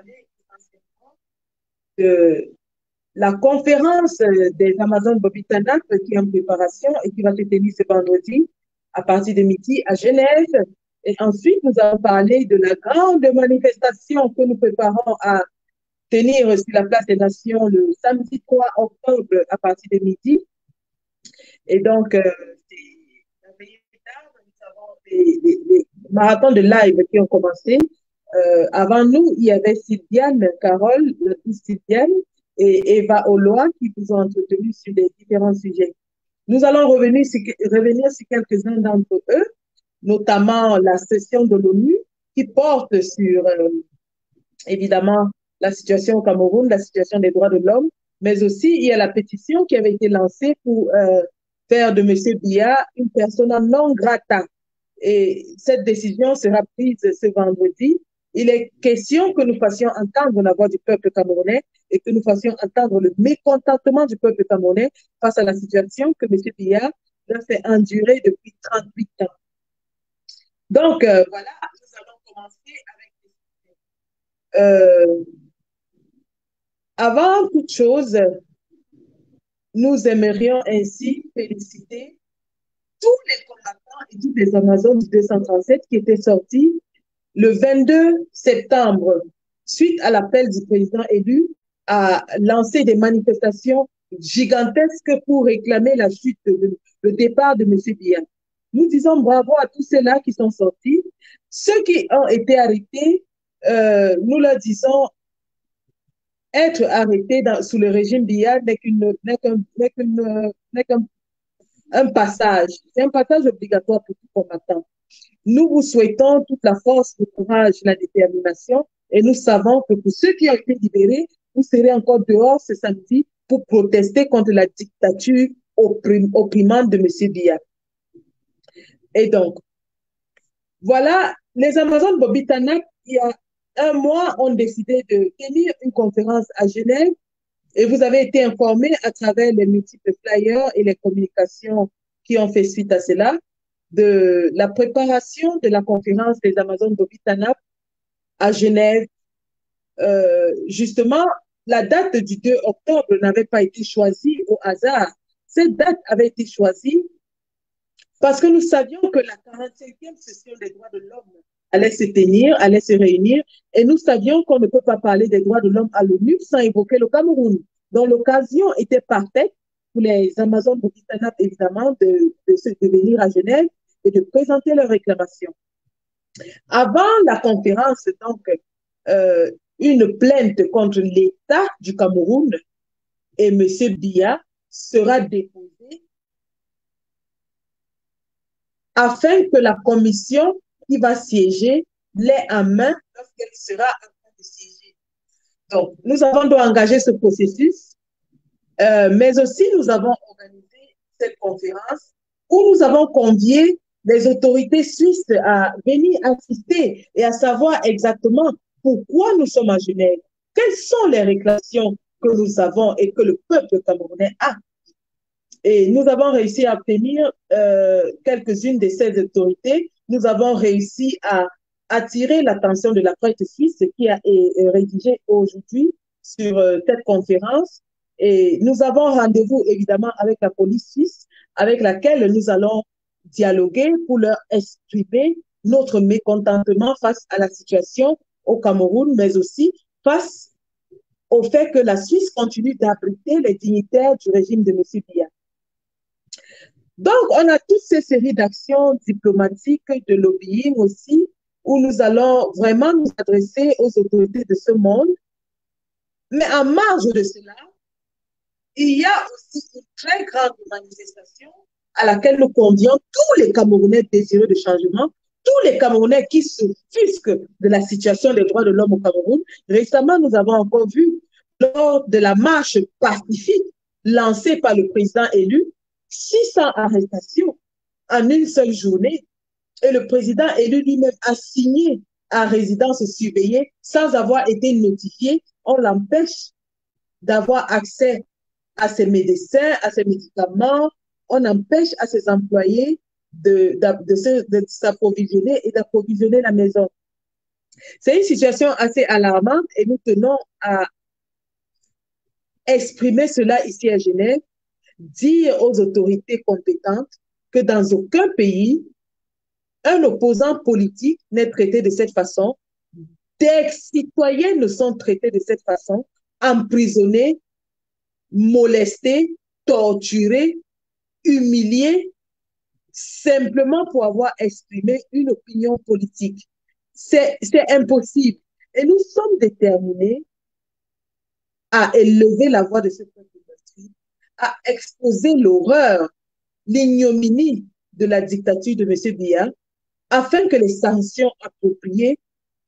parler essentiellement de la conférence des Amazones Bobitanak qui est en préparation et qui va se tenir ce vendredi à partir de midi à Genève. Et ensuite, nous allons parler de la grande manifestation que nous préparons à tenir sur la place des Nations le samedi 3 octobre à partir de midi. Et donc, nous avons des marathons de live qui ont commencé. Avant nous, il y avait Sylviane, Carole, la fille Sylviane, et Eva Oloa qui vous ont entretenu sur les différents sujets. Nous allons revenir sur quelques-uns d'entre eux, notamment la session de l'ONU qui porte sur, évidemment, la situation au Cameroun, la situation des droits de l'homme, mais aussi il y a la pétition qui avait été lancée pour faire de M. Biya une persona non grata. Et cette décision sera prise ce vendredi. Il est question que nous fassions entendre la voix du peuple camerounais et que nous fassions entendre le mécontentement du peuple camerounais face à la situation que M. Biya a fait endurer depuis 38 ans. Donc, voilà, nous allons commencer avec... avant toute chose, nous aimerions ainsi féliciter tous les combattants et toutes les Amazones du 237 qui étaient sortis le 22 septembre, suite à l'appel du président élu, à lancer des manifestations gigantesques pour réclamer la chute, le départ de M. Biya. Nous disons bravo à tous ceux-là qui sont sortis. Ceux qui ont été arrêtés, nous leur disons être arrêté sous le régime Biya n'est qu'un passage. C'est un passage obligatoire pour tout combattant. Nous vous souhaitons toute la force, le courage, la détermination et nous savons que pour ceux qui ont été libérés, vous serez encore dehors ce samedi pour protester contre la dictature opprimante de M. Biya. Et donc, voilà, les Amazones Bobitanak, il y a un mois, ont décidé de tenir une conférence à Genève et vous avez été informés à travers les multiples flyers et les communications qui ont fait suite à cela de la préparation de la conférence des Amazones Bobitanak à Genève. Justement, la date du 2 octobre n'avait pas été choisie au hasard. Cette date avait été choisie parce que nous savions que la 45e session des droits de l'homme allait se tenir, allait se réunir, et nous savions qu'on ne peut pas parler des droits de l'homme à l'ONU sans évoquer le Cameroun. Donc l'occasion était parfaite pour les Amazones Bobitanak, évidemment, de venir à Genève et de présenter leurs réclamations. Avant la conférence, donc, une plainte contre l'État du Cameroun et M. Biya sera déposée afin que la commission qui va siéger l'ait en main lorsqu'elle sera en train de siéger. Donc, nous avons donc engagé ce processus, mais aussi nous avons organisé cette conférence où nous avons convié les autorités suisses à venir assister et à savoir exactement pourquoi nous sommes à Genève, quelles sont les réclamations que nous avons et que le peuple camerounais a. Et nous avons réussi à obtenir quelques-unes de ces autorités. Nous avons réussi à attirer l'attention de la presse suisse qui a rédigé aujourd'hui sur cette conférence. Et nous avons rendez-vous évidemment avec la police suisse, avec laquelle nous allons dialoguer pour leur exprimer notre mécontentement face à la situation au Cameroun, mais aussi face au fait que la Suisse continue d'abriter les dignitaires du régime de M. Biya. Donc, on a toutes ces séries d'actions diplomatiques, de lobbying aussi, où nous allons vraiment nous adresser aux autorités de ce monde. Mais en marge de cela, il y a aussi une très grande manifestation à laquelle nous convions tous les Camerounais désireux de changement, tous les Camerounais qui s'offusquent de la situation des droits de l'homme au Cameroun. Récemment, nous avons encore vu, lors de la marche pacifique lancée par le président élu, 600 arrestations en une seule journée. Et le président élu lui-même a signé à résidence surveillée sans avoir été notifié. On l'empêche d'avoir accès à ses médecins, à ses médicaments. On empêche à ses employés de s'approvisionner et d'approvisionner la maison. C'est une situation assez alarmante et nous tenons à exprimer cela ici à Genève, dire aux autorités compétentes que dans aucun pays, un opposant politique n'est traité de cette façon, des citoyens ne sont traités de cette façon, emprisonnés, molestés, torturés, humiliés, simplement pour avoir exprimé une opinion politique. C'est impossible. Et nous sommes déterminés à élever la voix de ce peuple meurtri, à exposer l'horreur, l'ignominie de la dictature de M. Biya, afin que les sanctions appropriées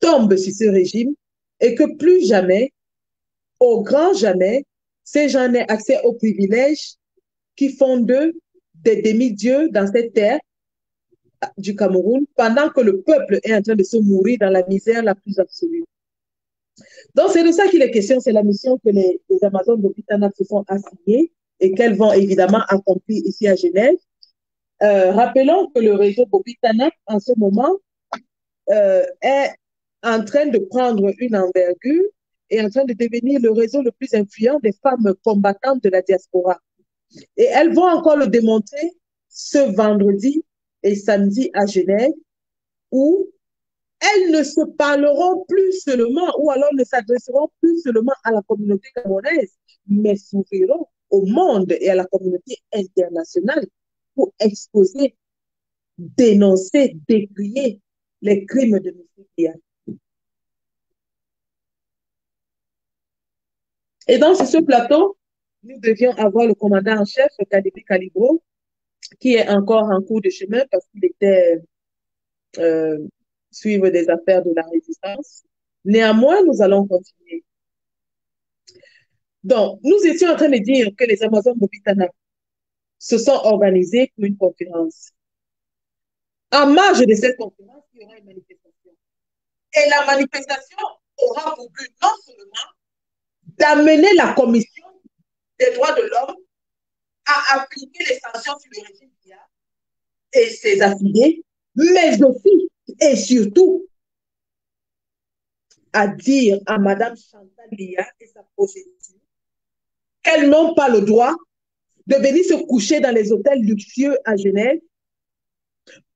tombent sur ce régime et que plus jamais, au grand jamais, ces gens n'aient accès aux privilèges qui font d'eux des demi-dieux dans cette terre du Cameroun, pendant que le peuple est en train de se mourir dans la misère la plus absolue. Donc, c'est de ça qu'il est question, c'est la mission que les Amazones de Pitana se sont assignées et qu'elles vont évidemment accomplir ici à Genève. Rappelons que le réseau Bobitanak, en ce moment, est en train de prendre une envergure et en train de devenir le réseau le plus influent des femmes combattantes de la diaspora. Et elles vont encore le démontrer ce vendredi et samedi à Genève, où elles ne se parleront plus seulement, ou alors ne s'adresseront plus seulement à la communauté camerounaise, mais s'ouvriront au monde et à la communauté internationale pour exposer, dénoncer, décrier les crimes de M. Biya. Et donc, sur ce plateau, nous devions avoir le commandant en chef, Kadiri Kalibro, qui est encore en cours de chemin parce qu'il était suivre des affaires de la résistance. Néanmoins, nous allons continuer. Donc, nous étions en train de dire que les Amazones de Pitana se sont organisées pour une conférence. En marge de cette conférence, il y aura une manifestation. Et la manifestation aura pour but non seulement d'amener la Commission des droits de l'homme à appliquer les sanctions sur le régime Biya et ses affiliés, mais aussi et surtout à dire à Mme Chantal Biya et sa progéniture qu'elles n'ont pas le droit de venir se coucher dans les hôtels luxueux à Genève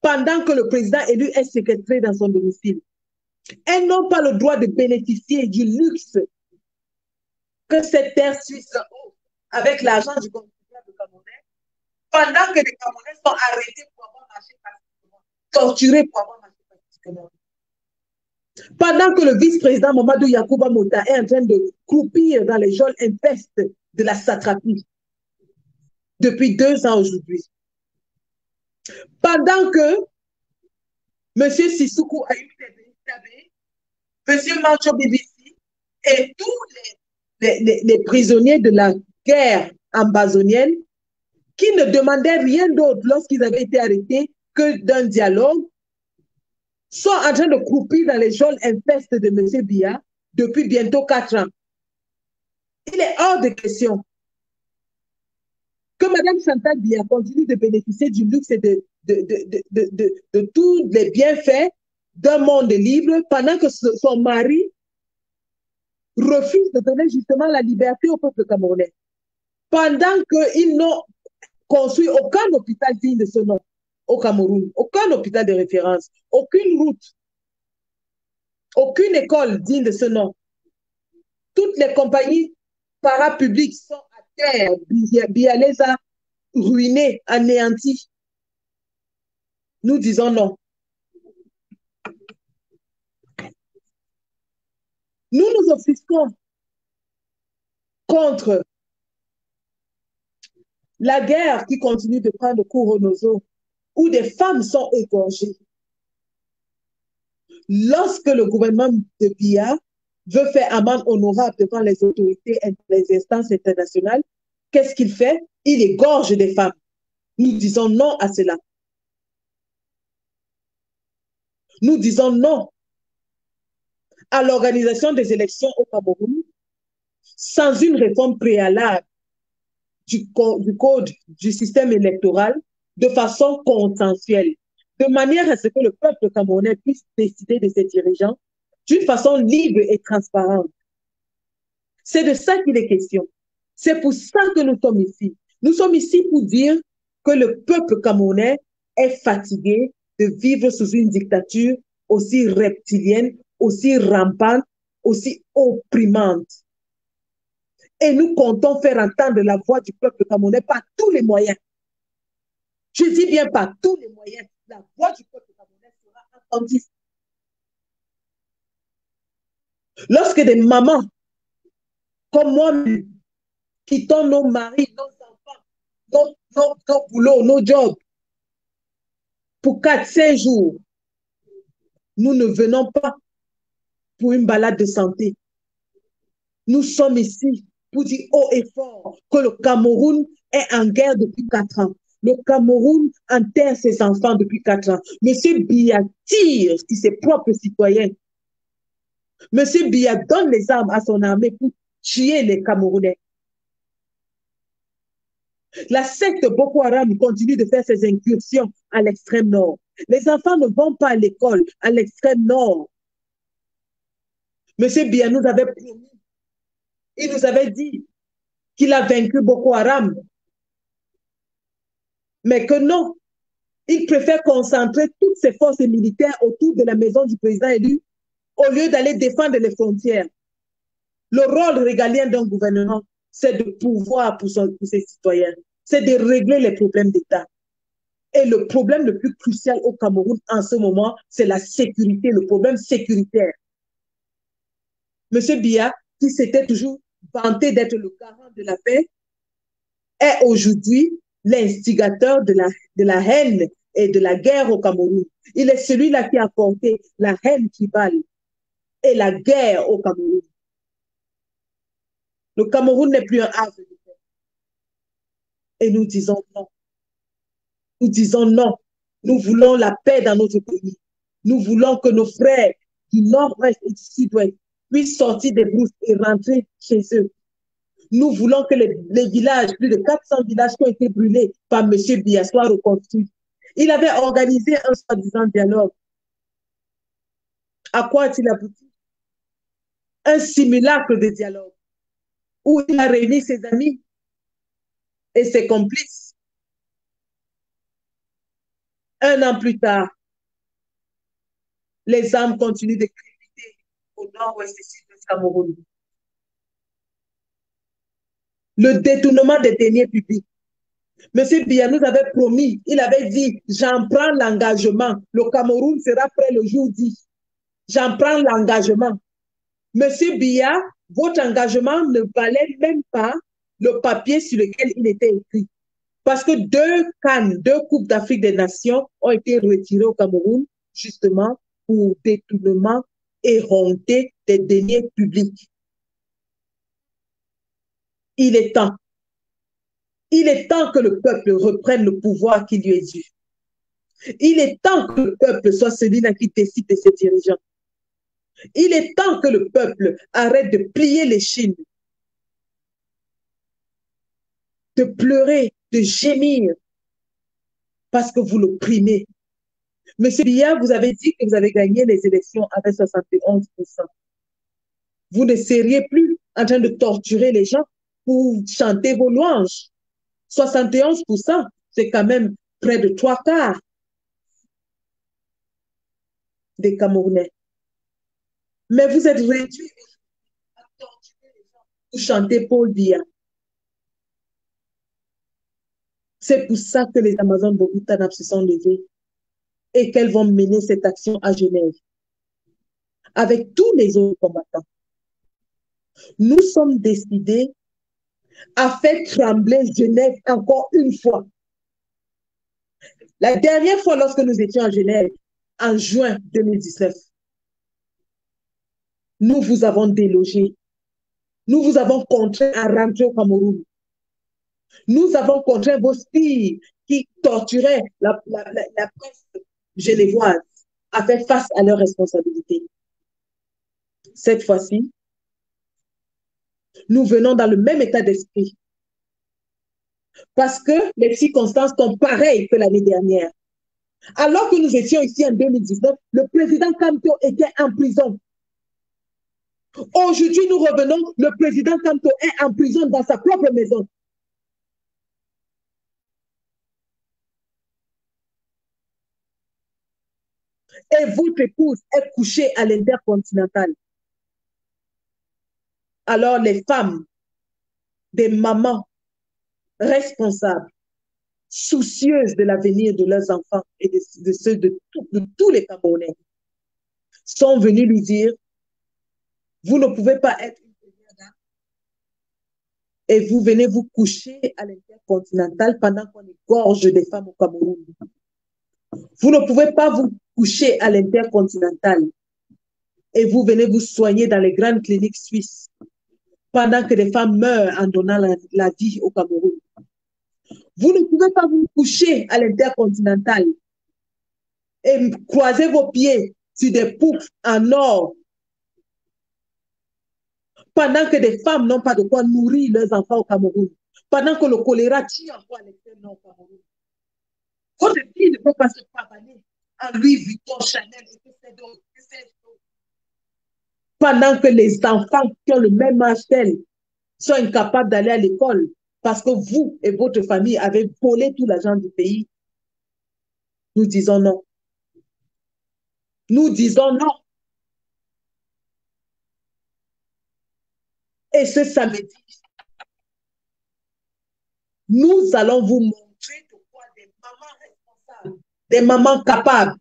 pendant que le président élu est séquestré dans son domicile. Elles n'ont pas le droit de bénéficier du luxe que cette terre suisse offre avec l'argent du contribuable camerounais pendant que les Camerounais sont arrêtés pour avoir marché pacifiquement, torturés pour avoir marché pacifiquement. Pendant que le vice-président Mamadou Yacouba Mota est en train de croupir dans les geôles infestes de la satrapie depuis 2 ans aujourd'hui. Pendant que M. Sissoukou Ayoub Tabé, M. Mancho Bibisi et tous les prisonniers de la guerre ambazonienne qui ne demandaient rien d'autre lorsqu'ils avaient été arrêtés que d'un dialogue, sont en train de croupir dans les geôles infestes de M. Biya depuis bientôt 4 ans. Il est hors de question que Mme Chantal Biya continue de bénéficier du luxe et de tous les bienfaits d'un monde libre pendant que son mari refuse de donner justement la liberté au peuple camerounais. Pendant qu'ils n'ont construit aucun hôpital digne de ce nom au Cameroun, aucun hôpital de référence, aucune route, aucune école digne de ce nom. Toutes les compagnies parapubliques sont à terre. Biya les a ruinés, anéantis. Nous disons non. Nous nous offusquons contre la guerre qui continue de prendre cours au Nozo, où des femmes sont égorgées. Lorsque le gouvernement de Biya veut faire amende honorable devant les autorités et les instances internationales, qu'est-ce qu'il fait? Il égorge des femmes. Nous disons non à cela. Nous disons non à l'organisation des élections au Cameroun sans une réforme préalable du code du système électoral de façon consensuelle, de manière à ce que le peuple camerounais puisse décider de ses dirigeants d'une façon libre et transparente. C'est de ça qu'il est question. C'est pour ça que nous sommes ici. Nous sommes ici pour dire que le peuple camerounais est fatigué de vivre sous une dictature aussi reptilienne, aussi rampante, aussi opprimante. Et nous comptons faire entendre la voix du peuple camerounais par tous les moyens. Je dis bien par tous les moyens. La voix du peuple camerounais sera entendue. Lorsque des mamans comme moi, quittons nos maris, nos enfants, nos boulots, nos jobs, pour 4-5 jours, nous ne venons pas pour une balade de santé. Nous sommes ici pour dire haut et fort que le Cameroun est en guerre depuis 4 ans. Le Cameroun enterre ses enfants depuis 4 ans. Monsieur Biya tire sur ses propres citoyens. Monsieur Biya donne les armes à son armée pour tuer les Camerounais. La secte Boko Haram continue de faire ses incursions à l'extrême nord. Les enfants ne vont pas à l'école à l'extrême nord. Monsieur Biya nous avait promis, il nous avait dit qu'il a vaincu Boko Haram. Mais que non, il préfère concentrer toutes ses forces militaires autour de la maison du président élu au lieu d'aller défendre les frontières. Le rôle régalien d'un gouvernement, c'est de pouvoir pour ses citoyens, c'est de régler les problèmes d'État. Et le problème le plus crucial au Cameroun en ce moment, c'est la sécurité, le problème sécuritaire. Monsieur Biya, qui s'était toujours vanté d'être le garant de la paix, est aujourd'hui l'instigateur de la haine et de la guerre au Cameroun. Il est celui-là qui a porté la haine tribale et la guerre au Cameroun. Le Cameroun n'est plus un havre de paix. Et nous disons non. Nous disons non. Nous voulons la paix dans notre pays. Nous voulons que nos frères du nord-ouest et du sud-ouest puissent sortir des brousses et rentrer chez eux. Nous voulons que les villages, plus de 400 villages qui ont été brûlés par M. Biya soient reconstruits. Il avait organisé un soi-disant dialogue. À quoi a-t-il abouti? Un simulacre de dialogue où il a réuni ses amis et ses complices. Un an plus tard, les armes continuent de crépiter au nord-ouest et sud-ouest Cameroun. Le détournement des deniers publics. M. Biya nous avait promis, il avait dit, j'en prends l'engagement, le Cameroun sera prêt le jour 10. J'en prends l'engagement. M. Biya, votre engagement ne valait même pas le papier sur lequel il était écrit. Parce que 2 CAN, 2 Coupes d'Afrique des Nations ont été retirées au Cameroun, justement, pour détournement et honter des deniers publics. Il est temps. Il est temps que le peuple reprenne le pouvoir qui lui est dû. Il est temps que le peuple soit celui-là qui décide de ses dirigeants. Il est temps que le peuple arrête de plier l'échine, de pleurer, de gémir, parce que vous l'opprimez. Monsieur Biya, vous avez dit que vous avez gagné les élections avec 71%. Vous ne seriez plus en train de torturer les gens pour chanter vos louanges. 71%, c'est quand même près de 3/4 des Camerounais. Mais vous êtes réduits à torturer les gens pour chanter Paul Biya. C'est pour ça que les Amazones Bokutanab se sont levées et qu'elles vont mener cette action à Genève avec tous les autres combattants. Nous sommes décidés à faire trembler Genève encore une fois. La dernière fois, lorsque nous étions à Genève, en juin 2019, nous vous avons délogé. Nous vous avons contraint à rentrer au Cameroun. Nous avons contraint vos filles qui torturaient la presse genevoise à faire face à leurs responsabilités. Cette fois-ci, nous venons dans le même état d'esprit. Parce que les circonstances sont pareilles que l'année dernière. Alors que nous étions ici en 2019, le président Kamto était en prison. Aujourd'hui, nous revenons, le président Kanto est en prison dans sa propre maison. Et votre épouse est couchée à l'intercontinental. Alors les femmes, des mamans responsables, soucieuses de l'avenir de leurs enfants et de ceux de tous les Camerounais, sont venues lui dire, vous ne pouvez pas être une première dame et vous venez vous coucher à l'intercontinental pendant qu'on égorge des femmes au Cameroun. Vous ne pouvez pas vous coucher à l'intercontinental et vous venez vous soigner dans les grandes cliniques suisses pendant que des femmes meurent en donnant la vie au Cameroun. Vous ne pouvez pas vous coucher à l'intercontinental et croiser vos pieds sur des poupes en or pendant que des femmes n'ont pas de quoi nourrir leurs enfants au Cameroun, pendant que le choléra tue encore l'extrêmement au Cameroun. Votre fille ne peut pas se pavaner en Louis Vuitton, Chanel et que c'est d'autres. Pendant que les enfants qui ont le même âge qu'elle sont incapables d'aller à l'école parce que vous et votre famille avez volé tout l'argent du pays. Nous disons non. Nous disons non. Et ce samedi, nous allons vous montrer de quoi des mamans responsables, des mamans capables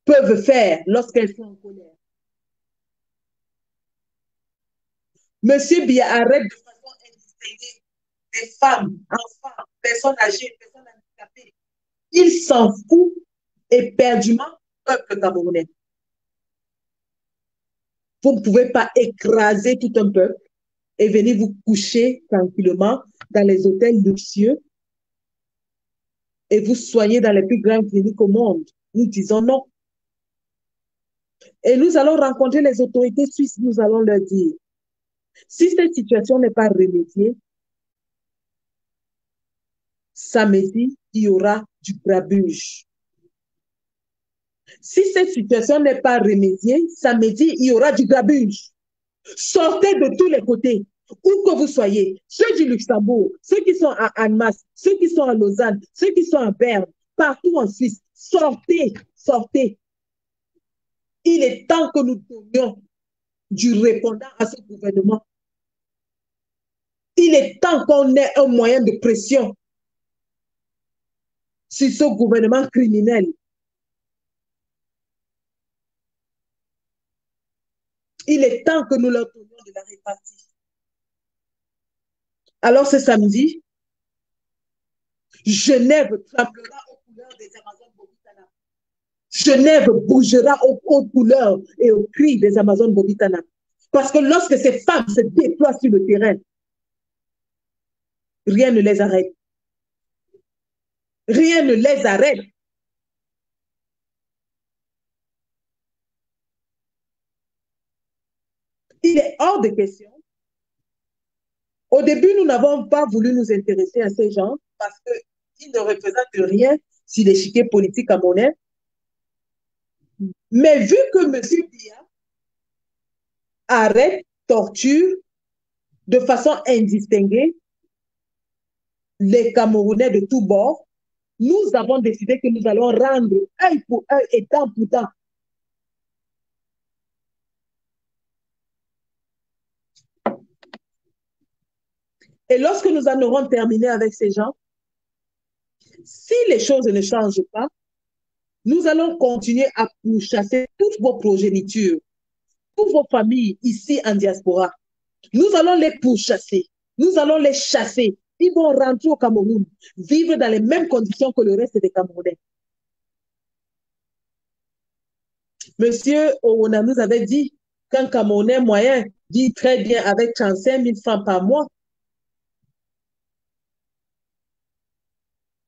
peuvent faire lorsqu'elles sont en colère. Monsieur Biya arrête de façon indistinguée des femmes, enfants, personnes âgées, personnes handicapées. Il s'en fout éperdument du peuple camerounais. Vous ne pouvez pas écraser tout un peuple et venir vous coucher tranquillement dans les hôtels luxueux et vous soigner dans les plus grandes cliniques au monde. Nous disons non. Et nous allons rencontrer les autorités suisses, nous allons leur dire, si cette situation n'est pas remédiée, samedi, il y aura du grabuge. Si cette situation n'est pas remédiée, samedi, il y aura du grabuge. Sortez de tous les côtés, où que vous soyez, ceux du Luxembourg, ceux qui sont à Annemasse, ceux qui sont à Lausanne, ceux qui sont à Berne, partout en Suisse, sortez, sortez. Il est temps que nous donnions du répondant à ce gouvernement. Il est temps qu'on ait un moyen de pression sur ce gouvernement criminel. Il est temps que nous leur donnions de la répartie. Alors ce samedi, Genève tremblera aux couleurs des Amazones Bobitana. Genève bougera aux couleurs et aux cris des Amazones Bobitana. Parce que lorsque ces femmes se déploient sur le terrain, rien ne les arrête. Rien ne les arrête. Il est hors de question. Au début, nous n'avons pas voulu nous intéresser à ces gens parce qu'ils ne représentent rien sur l'échiquier politique camerounais. Mais vu que M. Biya arrête, torture de façon indistinguée les Camerounais de tous bords, nous avons décidé que nous allons rendre œil pour œil et dent pour dent. Et lorsque nous en aurons terminé avec ces gens, si les choses ne changent pas, nous allons continuer à pourchasser toutes vos progénitures, toutes vos familles ici en diaspora. Nous allons les pourchasser, nous allons les chasser. Ils vont rentrer au Cameroun, vivre dans les mêmes conditions que le reste des Camerounais. Monsieur Owona nous avait dit qu'un Camerounais moyen vit très bien avec 35 000 francs par mois.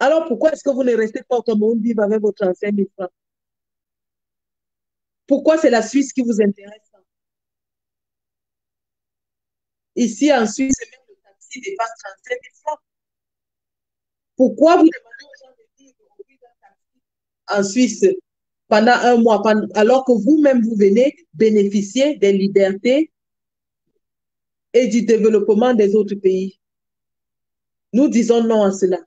Alors pourquoi est-ce que vous ne restez pas au Cameroun vivre avec vos 35 000 francs? Pourquoi c'est la Suisse qui vous intéresse? Ici en Suisse, même le taxi dépasse 35 000 francs. Pourquoi vous demandez aux gens de vivre au prix d'un taxi en Suisse pendant un mois, alors que vous-même, vous venez bénéficier des libertés et du développement des autres pays. Nous disons non à cela.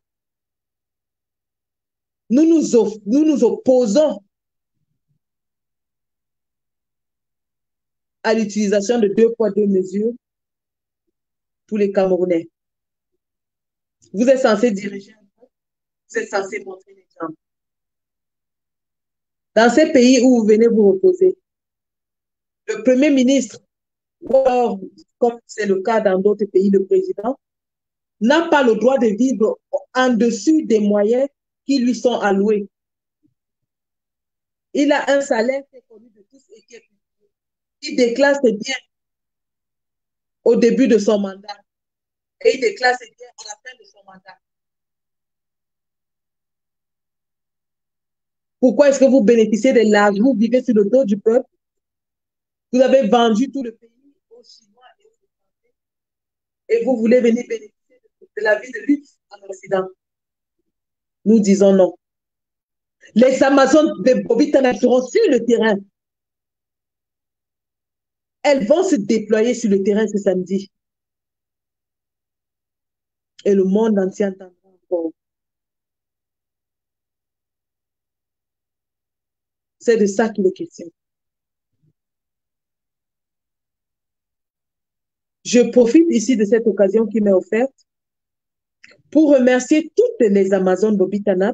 Nous nous opposons à l'utilisation de deux poids, deux mesures pour les Camerounais. Vous êtes censé diriger, vous êtes censé montrer l'exemple. Dans ces pays où vous venez vous reposer, le Premier ministre, ou alors, comme c'est le cas dans d'autres pays, le président, n'a pas le droit de vivre en dessus des moyens qui lui sont alloués. Il a un salaire qui est connu de tous et qui est public. Il déclare ses biens au début de son mandat et il déclare ses biens à la fin de son mandat. Pourquoi est-ce que vous bénéficiez de l'argent? Vous vivez sur le dos du peuple. Vous avez vendu tout le pays aux Chinois et aux Français et vous voulez venir bénéficier de la vie de luxe en Occident. Nous disons non. Les Amazones de Bobitana seront sur le terrain. Elles vont se déployer sur le terrain ce samedi. Et le monde entier entendra encore. C'est de ça qu'il est question. Je profite ici de cette occasion qui m'est offerte pour remercier toutes les Amazones Bobitana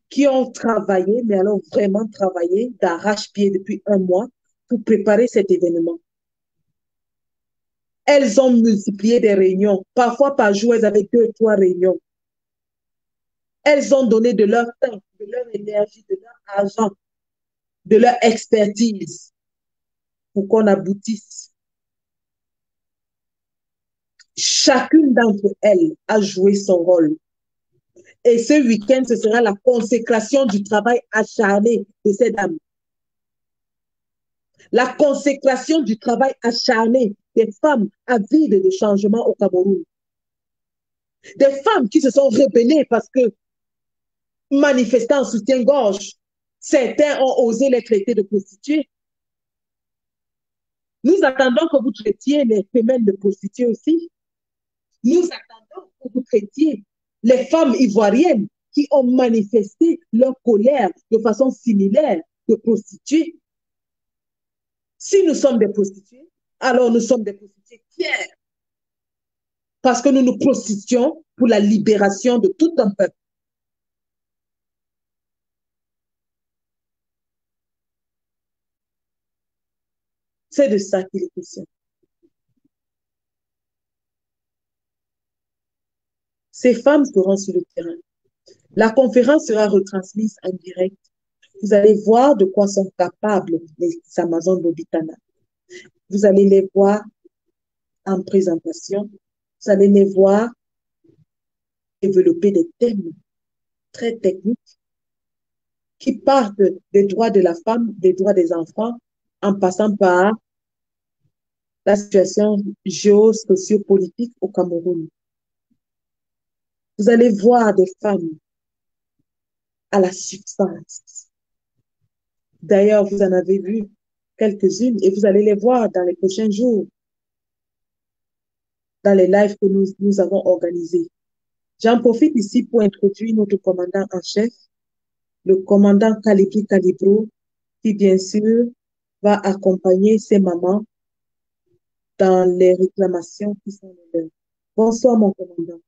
qui ont travaillé, mais alors vraiment travaillé d'arrache-pied depuis un mois pour préparer cet événement. Elles ont multiplié des réunions. Parfois, par jour, elles avaient 2 ou 3 réunions. Elles ont donné de leur temps, de leur énergie, de leur argent, de leur expertise pour qu'on aboutisse. Chacune d'entre elles a joué son rôle. Et ce week-end, ce sera la consécration du travail acharné de ces dames. La consécration du travail acharné des femmes avides de changement au Cameroun. Des femmes qui se sont rebellées parce que, manifestant en soutien-gorge, certains ont osé les traiter de prostituées. Nous attendons que vous traitiez les femelles de prostituées aussi. Nous attendons que vous traitiez les femmes ivoiriennes qui ont manifesté leur colère de façon similaire de prostituées. Si nous sommes des prostituées, alors nous sommes des prostituées fières. Parce que nous nous prostituons pour la libération de tout un peuple. C'est de ça qu'il est question. Ces femmes seront sur le terrain. La conférence sera retransmise en direct. Vous allez voir de quoi sont capables les Amazones Bobitana. Vous allez les voir en présentation. Vous allez les voir développer des thèmes très techniques qui partent des droits de la femme, des droits des enfants, en passant par la situation géosocio-politique au Cameroun. Vous allez voir des femmes à la substance. D'ailleurs, vous en avez vu quelques-unes et vous allez les voir dans les prochains jours, dans les lives que nous avons organisés. J'en profite ici pour introduire notre commandant en chef, le commandant Calibri Calibro, qui bien sûr va accompagner ses mamans dans les réclamations qui sont les leurs. Bonsoir, mon commandant.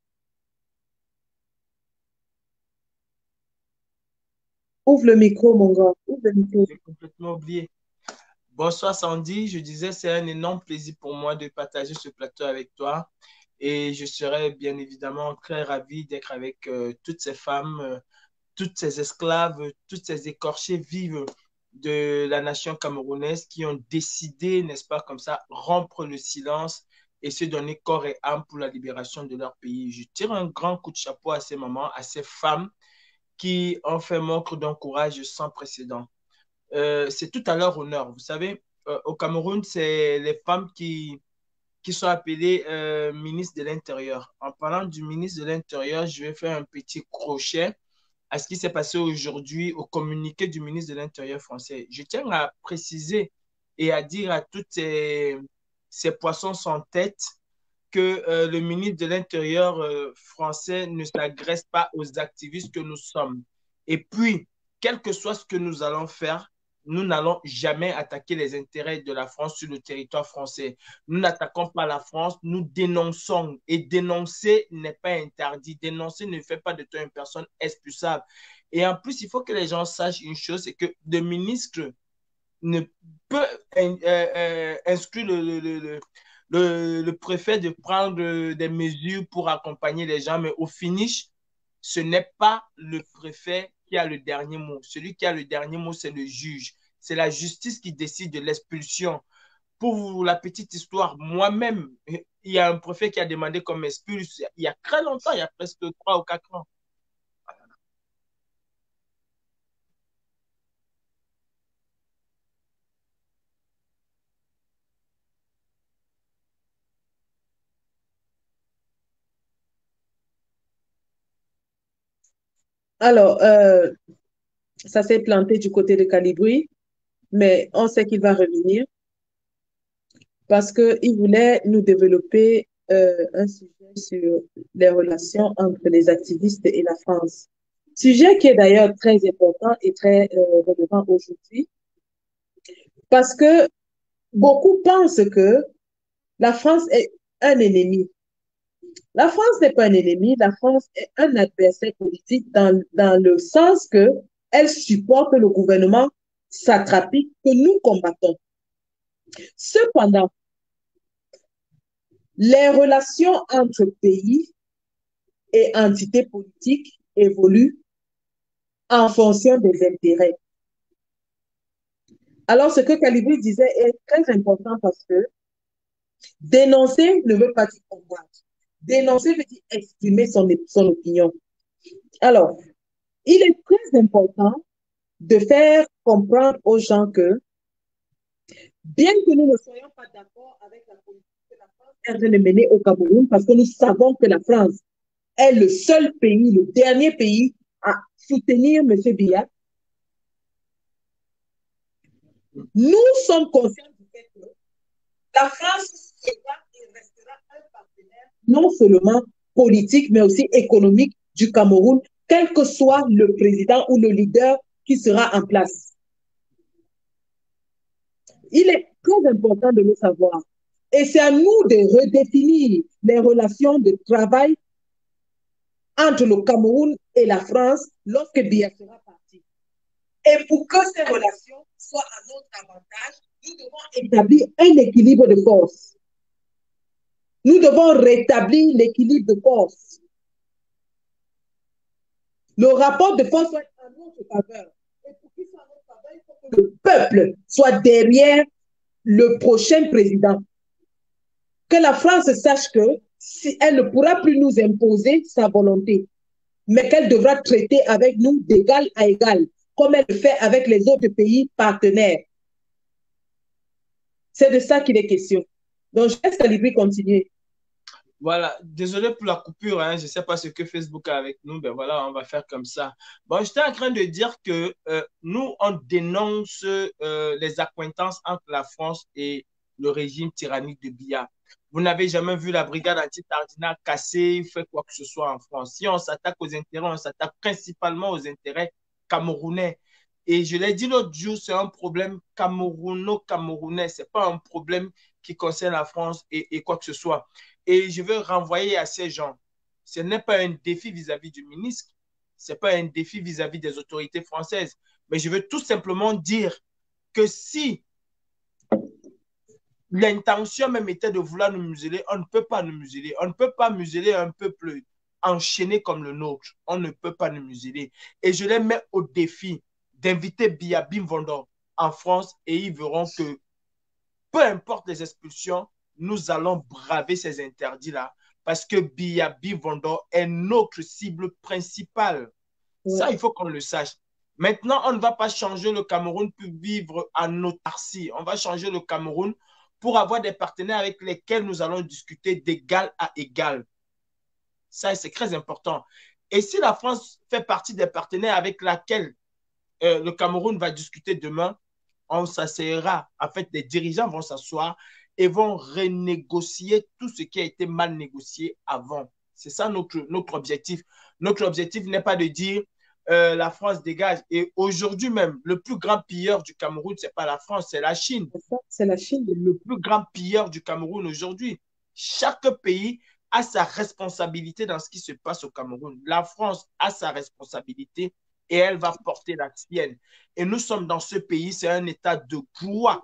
Ouvre le micro, mon gars. Ouvre le micro. J'ai complètement oublié. Bonsoir Sandy, je disais c'est un énorme plaisir pour moi de partager ce plateau avec toi et je serais bien évidemment très ravi d'être avec toutes ces femmes, toutes ces esclaves, toutes ces écorchées vives de la nation camerounaise qui ont décidé, n'est-ce pas, comme ça, rompre le silence et se donner corps et âme pour la libération de leur pays. Je tire un grand coup de chapeau à ces mamans, à ces femmes qui ont fait montre d'un courage sans précédent. C'est tout à leur honneur. Vous savez, au Cameroun, c'est les femmes qui sont appelées ministres de l'Intérieur. En parlant du ministre de l'Intérieur, je vais faire un petit crochet à ce qui s'est passé aujourd'hui au communiqué du ministre de l'Intérieur français. Je tiens à préciser et à dire à toutes ces poissons sans tête que le ministre de l'Intérieur français ne s'agresse pas aux activistes que nous sommes. Et puis, quel que soit ce que nous allons faire, nous n'allons jamais attaquer les intérêts de la France sur le territoire français. Nous n'attaquons pas la France, nous dénonçons. Et dénoncer n'est pas interdit. Dénoncer ne fait pas de toi une personne expulsable. Et en plus, il faut que les gens sachent une chose, c'est que le ministre ne peut exclure le préfet de prendre des mesures pour accompagner les gens, mais au finish, ce n'est pas le préfet qui a le dernier mot. Celui qui a le dernier mot, c'est le juge. C'est la justice qui décide de l'expulsion. Pour la petite histoire, moi-même, il y a un préfet qui a demandé qu'on m'expulse il y a très longtemps, il y a presque 3 ou 4 ans. Alors, ça s'est planté du côté de Calibri, mais on sait qu'il va revenir parce qu'il voulait nous développer un sujet sur les relations entre les activistes et la France. Sujet qui est d'ailleurs très important et très relevant aujourd'hui parce que beaucoup pensent que la France est un ennemi. La France n'est pas un ennemi, la France est un adversaire politique dans le sens que elle supporte le gouvernement satrapique que nous combattons. Cependant, les relations entre pays et entités politiques évoluent en fonction des intérêts. Alors, ce que Calibri disait est très important parce que dénoncer ne veut pas dire combattre. Dénoncer veut dire exprimer son opinion. Alors, il est très important de faire comprendre aux gens que, bien que nous ne soyons pas d'accord avec la politique que la France est en train de mener au Cameroun, parce que nous savons que la France est le seul pays, le dernier pays à soutenir M. Biya, nous sommes conscients du fait que la France sera et restera un partenaire non seulement politique, mais aussi économique du Cameroun, quel que soit le président ou le leader qui sera en place. Il est très important de le savoir. Et c'est à nous de redéfinir les relations de travail entre le Cameroun et la France lorsque Biya sera parti. Et pour que ces relations soient à notre avantage, nous devons établir un équilibre de force. Nous devons rétablir l'équilibre de force. Le rapport de force doit être en notre faveur. Et pour qu'il soit en notre faveur, il faut que le peuple soit derrière le prochain président. Que la France sache que si elle ne pourra plus nous imposer sa volonté, mais qu'elle devra traiter avec nous d'égal à égal, comme elle le fait avec les autres pays partenaires. C'est de ça qu'il est question. Donc, je laisse Calibri continuer. Voilà, désolé pour la coupure, hein. Je ne sais pas ce que Facebook a avec nous, ben voilà, on va faire comme ça. Bon, j'étais en train de dire que nous, on dénonce les accointances entre la France et le régime tyrannique de Biya. Vous n'avez jamais vu la brigade anti-Tardina casser, faire quoi que ce soit en France. Si on s'attaque aux intérêts, on s'attaque principalement aux intérêts camerounais. Et je l'ai dit l'autre jour, c'est un problème camerouno-camerounais. Ce n'est pas un problème qui concerne la France et quoi que ce soit. Et je veux renvoyer à ces gens. Ce n'est pas un défi vis-à-vis du ministre, ce n'est pas un défi vis-à-vis des autorités françaises, mais je veux tout simplement dire que si l'intention même était de vouloir nous museler, on ne peut pas nous museler. On ne peut pas museler un peuple enchaîné comme le nôtre. On ne peut pas nous museler. Et je les mets au défi d'inviter Biya Bimvondo en France et ils verront que peu importe les expulsions, nous allons braver ces interdits-là parce que Biya Bimvondo est notre cible principale. Ouais. Ça, il faut qu'on le sache. Maintenant, on ne va pas changer le Cameroun pour vivre en autarcie. On va changer le Cameroun pour avoir des partenaires avec lesquels nous allons discuter d'égal à égal. Ça, c'est très important. Et si la France fait partie des partenaires avec lesquels le Cameroun va discuter demain, on s'asseyera, en fait, les dirigeants vont s'asseoir et vont renégocier tout ce qui a été mal négocié avant. C'est ça notre objectif. Notre objectif n'est pas de dire la France dégage. Et aujourd'hui même, le plus grand pilleur du Cameroun, ce n'est pas la France, c'est la Chine. C'est la Chine. C'est le plus grand pilleur du Cameroun aujourd'hui. Chaque pays a sa responsabilité dans ce qui se passe au Cameroun. La France a sa responsabilité et elle va porter la sienne. Et nous sommes dans ce pays, c'est un état de droit.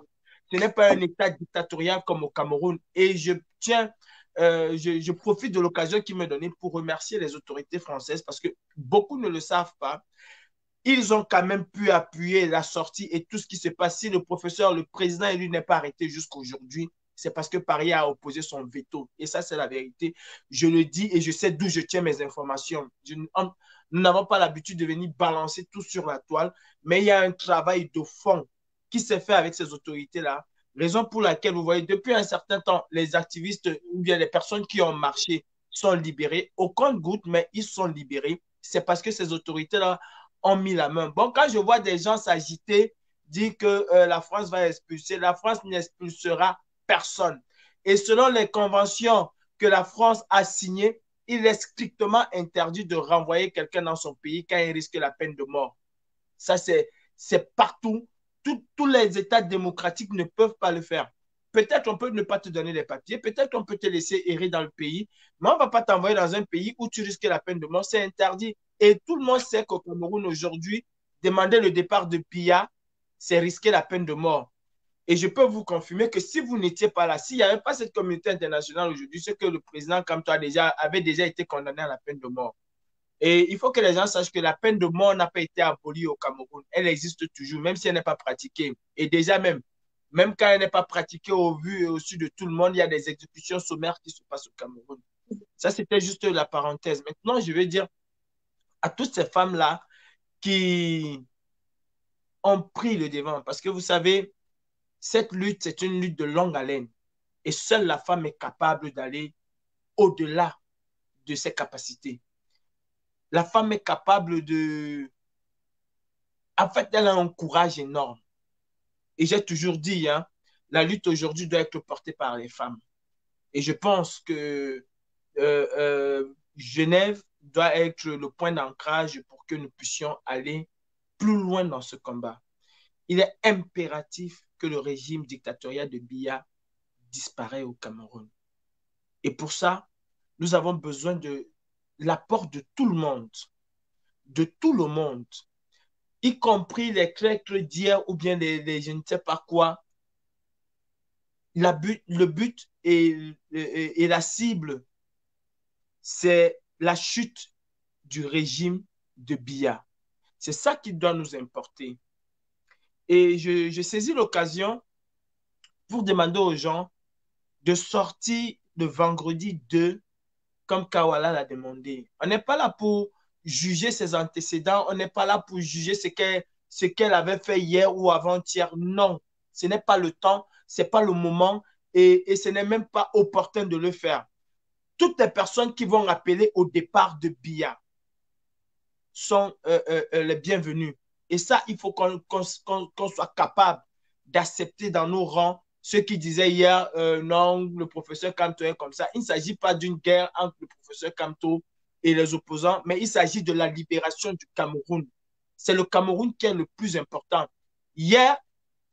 Ce n'est pas un état dictatorial comme au Cameroun. Et je profite de l'occasion qui m'est donnée pour remercier les autorités françaises parce que beaucoup ne le savent pas. Ils ont quand même pu appuyer la sortie et tout ce qui se passe. Si le professeur, le président élu n'est pas arrêté jusqu'à aujourd'hui, c'est parce que Paris a opposé son veto. Et ça, c'est la vérité. Je le dis et je sais d'où je tiens mes informations. Nous n'avons pas l'habitude de venir balancer tout sur la toile, mais il y a un travail de fond qui s'est fait avec ces autorités-là. Raison pour laquelle, vous voyez, depuis un certain temps, les activistes ou bien les personnes qui ont marché sont libérées. Au compte-gouttes, mais ils sont libérés. C'est parce que ces autorités-là ont mis la main. Bon, quand je vois des gens s'agiter, dire que la France va expulser, la France n'expulsera personne. Et selon les conventions que la France a signées, il est strictement interdit de renvoyer quelqu'un dans son pays quand il risque la peine de mort. Ça, c'est partout. Tous les États démocratiques ne peuvent pas le faire. Peut-être on peut ne pas te donner les papiers, peut-être on peut te laisser errer dans le pays, mais on ne va pas t'envoyer dans un pays où tu risques la peine de mort. C'est interdit. Et tout le monde sait qu'au Cameroun aujourd'hui, demander le départ de Biya, c'est risquer la peine de mort. Et je peux vous confirmer que si vous n'étiez pas là, s'il n'y avait pas cette communauté internationale aujourd'hui, c'est que le président comme toi avait déjà été condamné à la peine de mort. Et il faut que les gens sachent que la peine de mort n'a pas été abolie au Cameroun. Elle existe toujours, même si elle n'est pas pratiquée. Et déjà même quand elle n'est pas pratiquée au vu et au su de tout le monde, il y a des exécutions sommaires qui se passent au Cameroun. Ça, c'était juste la parenthèse. Maintenant, je vais dire à toutes ces femmes-là qui ont pris le devant. Parce que vous savez, cette lutte, c'est une lutte de longue haleine. Et seule la femme est capable d'aller au-delà de ses capacités. La femme est capable de... En fait, elle a un courage énorme. Et j'ai toujours dit, hein, la lutte aujourd'hui doit être portée par les femmes. Et je pense que Genève doit être le point d'ancrage pour que nous puissions aller plus loin dans ce combat. Il est impératif que le régime dictatorial de Biya disparaisse au Cameroun. Et pour ça, nous avons besoin de l'apport de tout le monde, y compris les clercs d'hier ou bien les je ne sais pas quoi. Le but et la cible, c'est la chute du régime de Biya. C'est ça qui doit nous importer. Et je saisis l'occasion pour demander aux gens de sortir le vendredi 2 comme Kawala l'a demandé. On n'est pas là pour juger ses antécédents, on n'est pas là pour juger ce qu'elle avait fait hier ou avant-hier. Non, ce n'est pas le temps, ce n'est pas le moment et ce n'est même pas opportun de le faire. Toutes les personnes qui vont appeler au départ de Biya sont les bienvenues. Et ça, il faut qu'on soit capable d'accepter dans nos rangs ceux qui disaient hier, non, le professeur Kamto est comme ça. Il ne s'agit pas d'une guerre entre le professeur Kamto et les opposants, mais il s'agit de la libération du Cameroun. C'est le Cameroun qui est le plus important. Hier,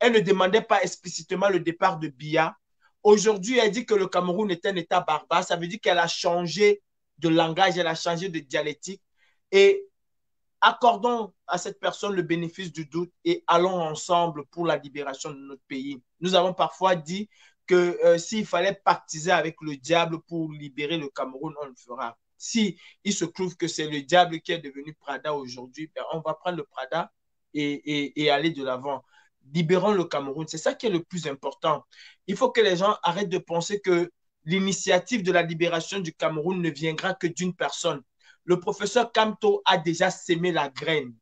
elle ne demandait pas explicitement le départ de Biya. Aujourd'hui, elle dit que le Cameroun est un État barbare. Ça veut dire qu'elle a changé de langage, elle a changé de dialectique. Et accordons à cette personne le bénéfice du doute et allons ensemble pour la libération de notre pays. Nous avons parfois dit que s'il fallait pactiser avec le diable pour libérer le Cameroun, on le fera. Si il se trouve que c'est le diable qui est devenu Prada aujourd'hui, ben on va prendre le Prada et aller de l'avant. Libérons le Cameroun. C'est ça qui est le plus important. Il faut que les gens arrêtent de penser que l'initiative de la libération du Cameroun ne viendra que d'une personne. Le professeur Kamto a déjà sémé la graine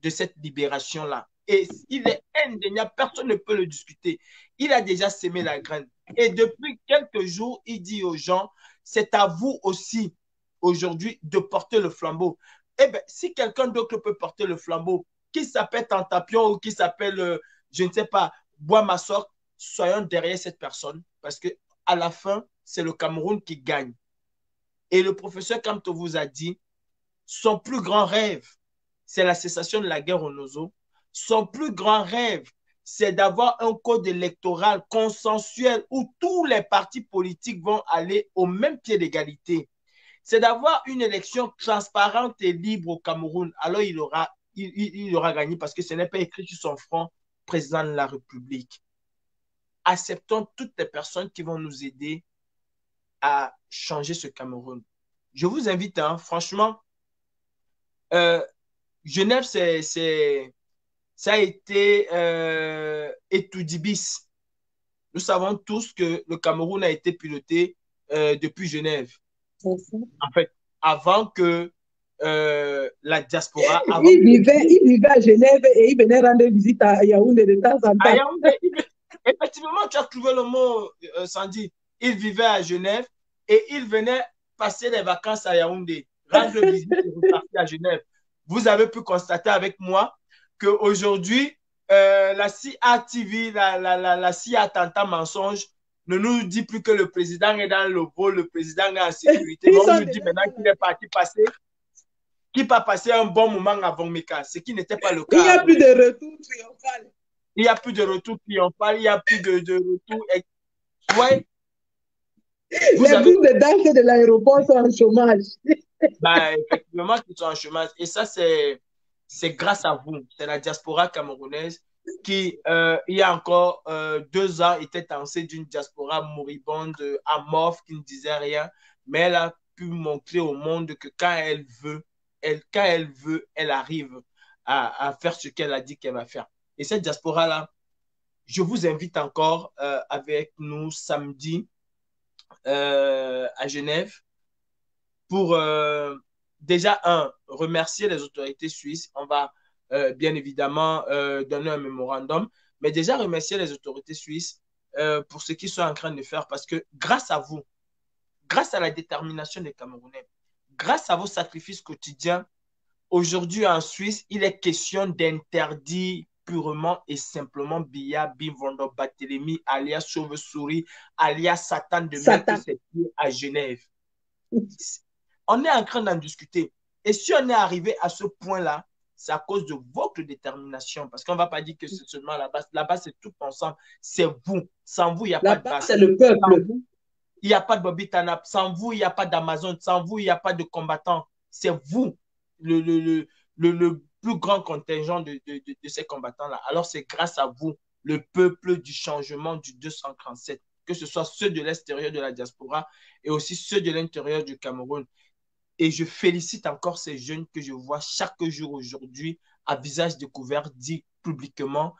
de cette libération-là. Et il est indéniable, personne ne peut le discuter. Il a déjà sémé la graine. Et depuis quelques jours, il dit aux gens, c'est à vous aussi aujourd'hui de porter le flambeau. Eh bien, si quelqu'un d'autre peut porter le flambeau, qui s'appelle Tantapion ou qui s'appelle, je ne sais pas, Bois-Massok, soyons derrière cette personne parce que à la fin, c'est le Cameroun qui gagne. Et le professeur Kamto vous a dit, son plus grand rêve, c'est la cessation de la guerre au Nozo. Son plus grand rêve, c'est d'avoir un code électoral consensuel où tous les partis politiques vont aller au même pied d'égalité. C'est d'avoir une élection transparente et libre au Cameroun. Alors il aura gagné parce que ce n'est pas écrit sur son front président de la République. Acceptons toutes les personnes qui vont nous aider à changer ce Cameroun. Je vous invite, hein, franchement, Genève, ça a été étudié. Nous savons tous que le Cameroun a été piloté depuis Genève. En fait, avant que la diaspora... Il vivait à Genève et il venait rendre visite à Yaoundé de temps en temps. Yaoundé, effectivement, tu as trouvé le mot, Sandy. Il vivait à Genève et il venait passer les vacances à Yaoundé, rendre visite et repartir à Genève. Vous avez pu constater avec moi qu'aujourd'hui, la CIA TV, la CIA Tanta Mensonge, ne nous dit plus que le président est dans le vol, le président est en sécurité. Mais on nous dit maintenant qu'il est parti passer, qu'il va passer un bon moment avant Meka, ce qui n'était pas le cas. Il n'y a plus de retour triomphal. Il n'y a plus de retour triomphal, il n'y a plus de retour. Ouais. Les groupes de danse de l'aéroport sont en chômage. Bah, effectivement, ils sont en chômage. Et ça, c'est grâce à vous. C'est la diaspora camerounaise qui, il y a encore 2 ans, était tensée d'une diaspora moribonde, amorphe, qui ne disait rien. Mais elle a pu montrer au monde que quand elle veut, elle arrive à faire ce qu'elle a dit qu'elle va faire. Et cette diaspora-là, je vous invite encore avec nous samedi à Genève pour déjà, remercier les autorités suisses. On va bien évidemment donner un mémorandum, mais déjà remercier les autorités suisses pour ce qu'ils sont en train de faire parce que grâce à vous, grâce à la détermination des Camerounais, grâce à vos sacrifices quotidiens, aujourd'hui en Suisse, il est question d'interdire purement et simplement Biya Bimvondo Barthélemy, alias Chauve-souris, alias Satan, de mettre ses pieds à Genève. On est en train d'en discuter. Et si on est arrivé à ce point-là, c'est à cause de votre détermination. Parce qu'on ne va pas dire que c'est seulement la base. La base, c'est tout ensemble. C'est vous. Sans vous, il n'y a pas de base. C'est le peuple. Sans vous, il n'y a pas de Bobby Tanap. Sans vous, il n'y a pas d'Amazon. Sans vous, il n'y a pas de combattants. C'est vous, le plus grand contingent de ces combattants-là. Alors, c'est grâce à vous, le peuple du changement du 237, que ce soit ceux de l'extérieur de la diaspora et aussi ceux de l'intérieur du Cameroun. Et je félicite encore ces jeunes que je vois chaque jour aujourd'hui à visage découvert, dit publiquement,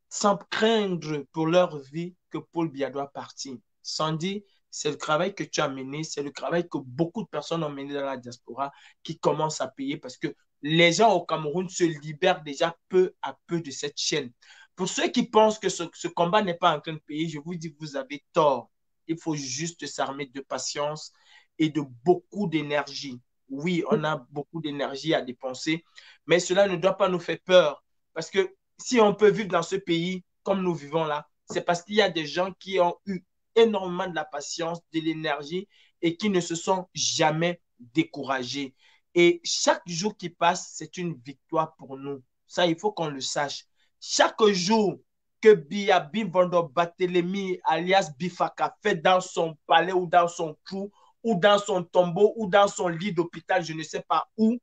sans craindre pour leur vie que Paul Biya doit partir. Sandy, c'est le travail que tu as mené, c'est le travail que beaucoup de personnes ont mené dans la diaspora qui commence à payer parce que les gens au Cameroun se libèrent déjà peu à peu de cette chaîne. Pour ceux qui pensent que ce combat n'est pas en train de payer, je vous dis que vous avez tort. Il faut juste s'armer de patience et de beaucoup d'énergie. Oui, on a beaucoup d'énergie à dépenser, mais cela ne doit pas nous faire peur. Parce que si on peut vivre dans ce pays comme nous vivons là, c'est parce qu'il y a des gens qui ont eu énormément de la patience, de l'énergie et qui ne se sont jamais découragés. Et chaque jour qui passe, c'est une victoire pour nous. Ça, il faut qu'on le sache. Chaque jour que Biya Bimvondo Barthélemy, alias Bifaka, fait dans son palais ou dans son trou, ou dans son tombeau, ou dans son lit d'hôpital, je ne sais pas où,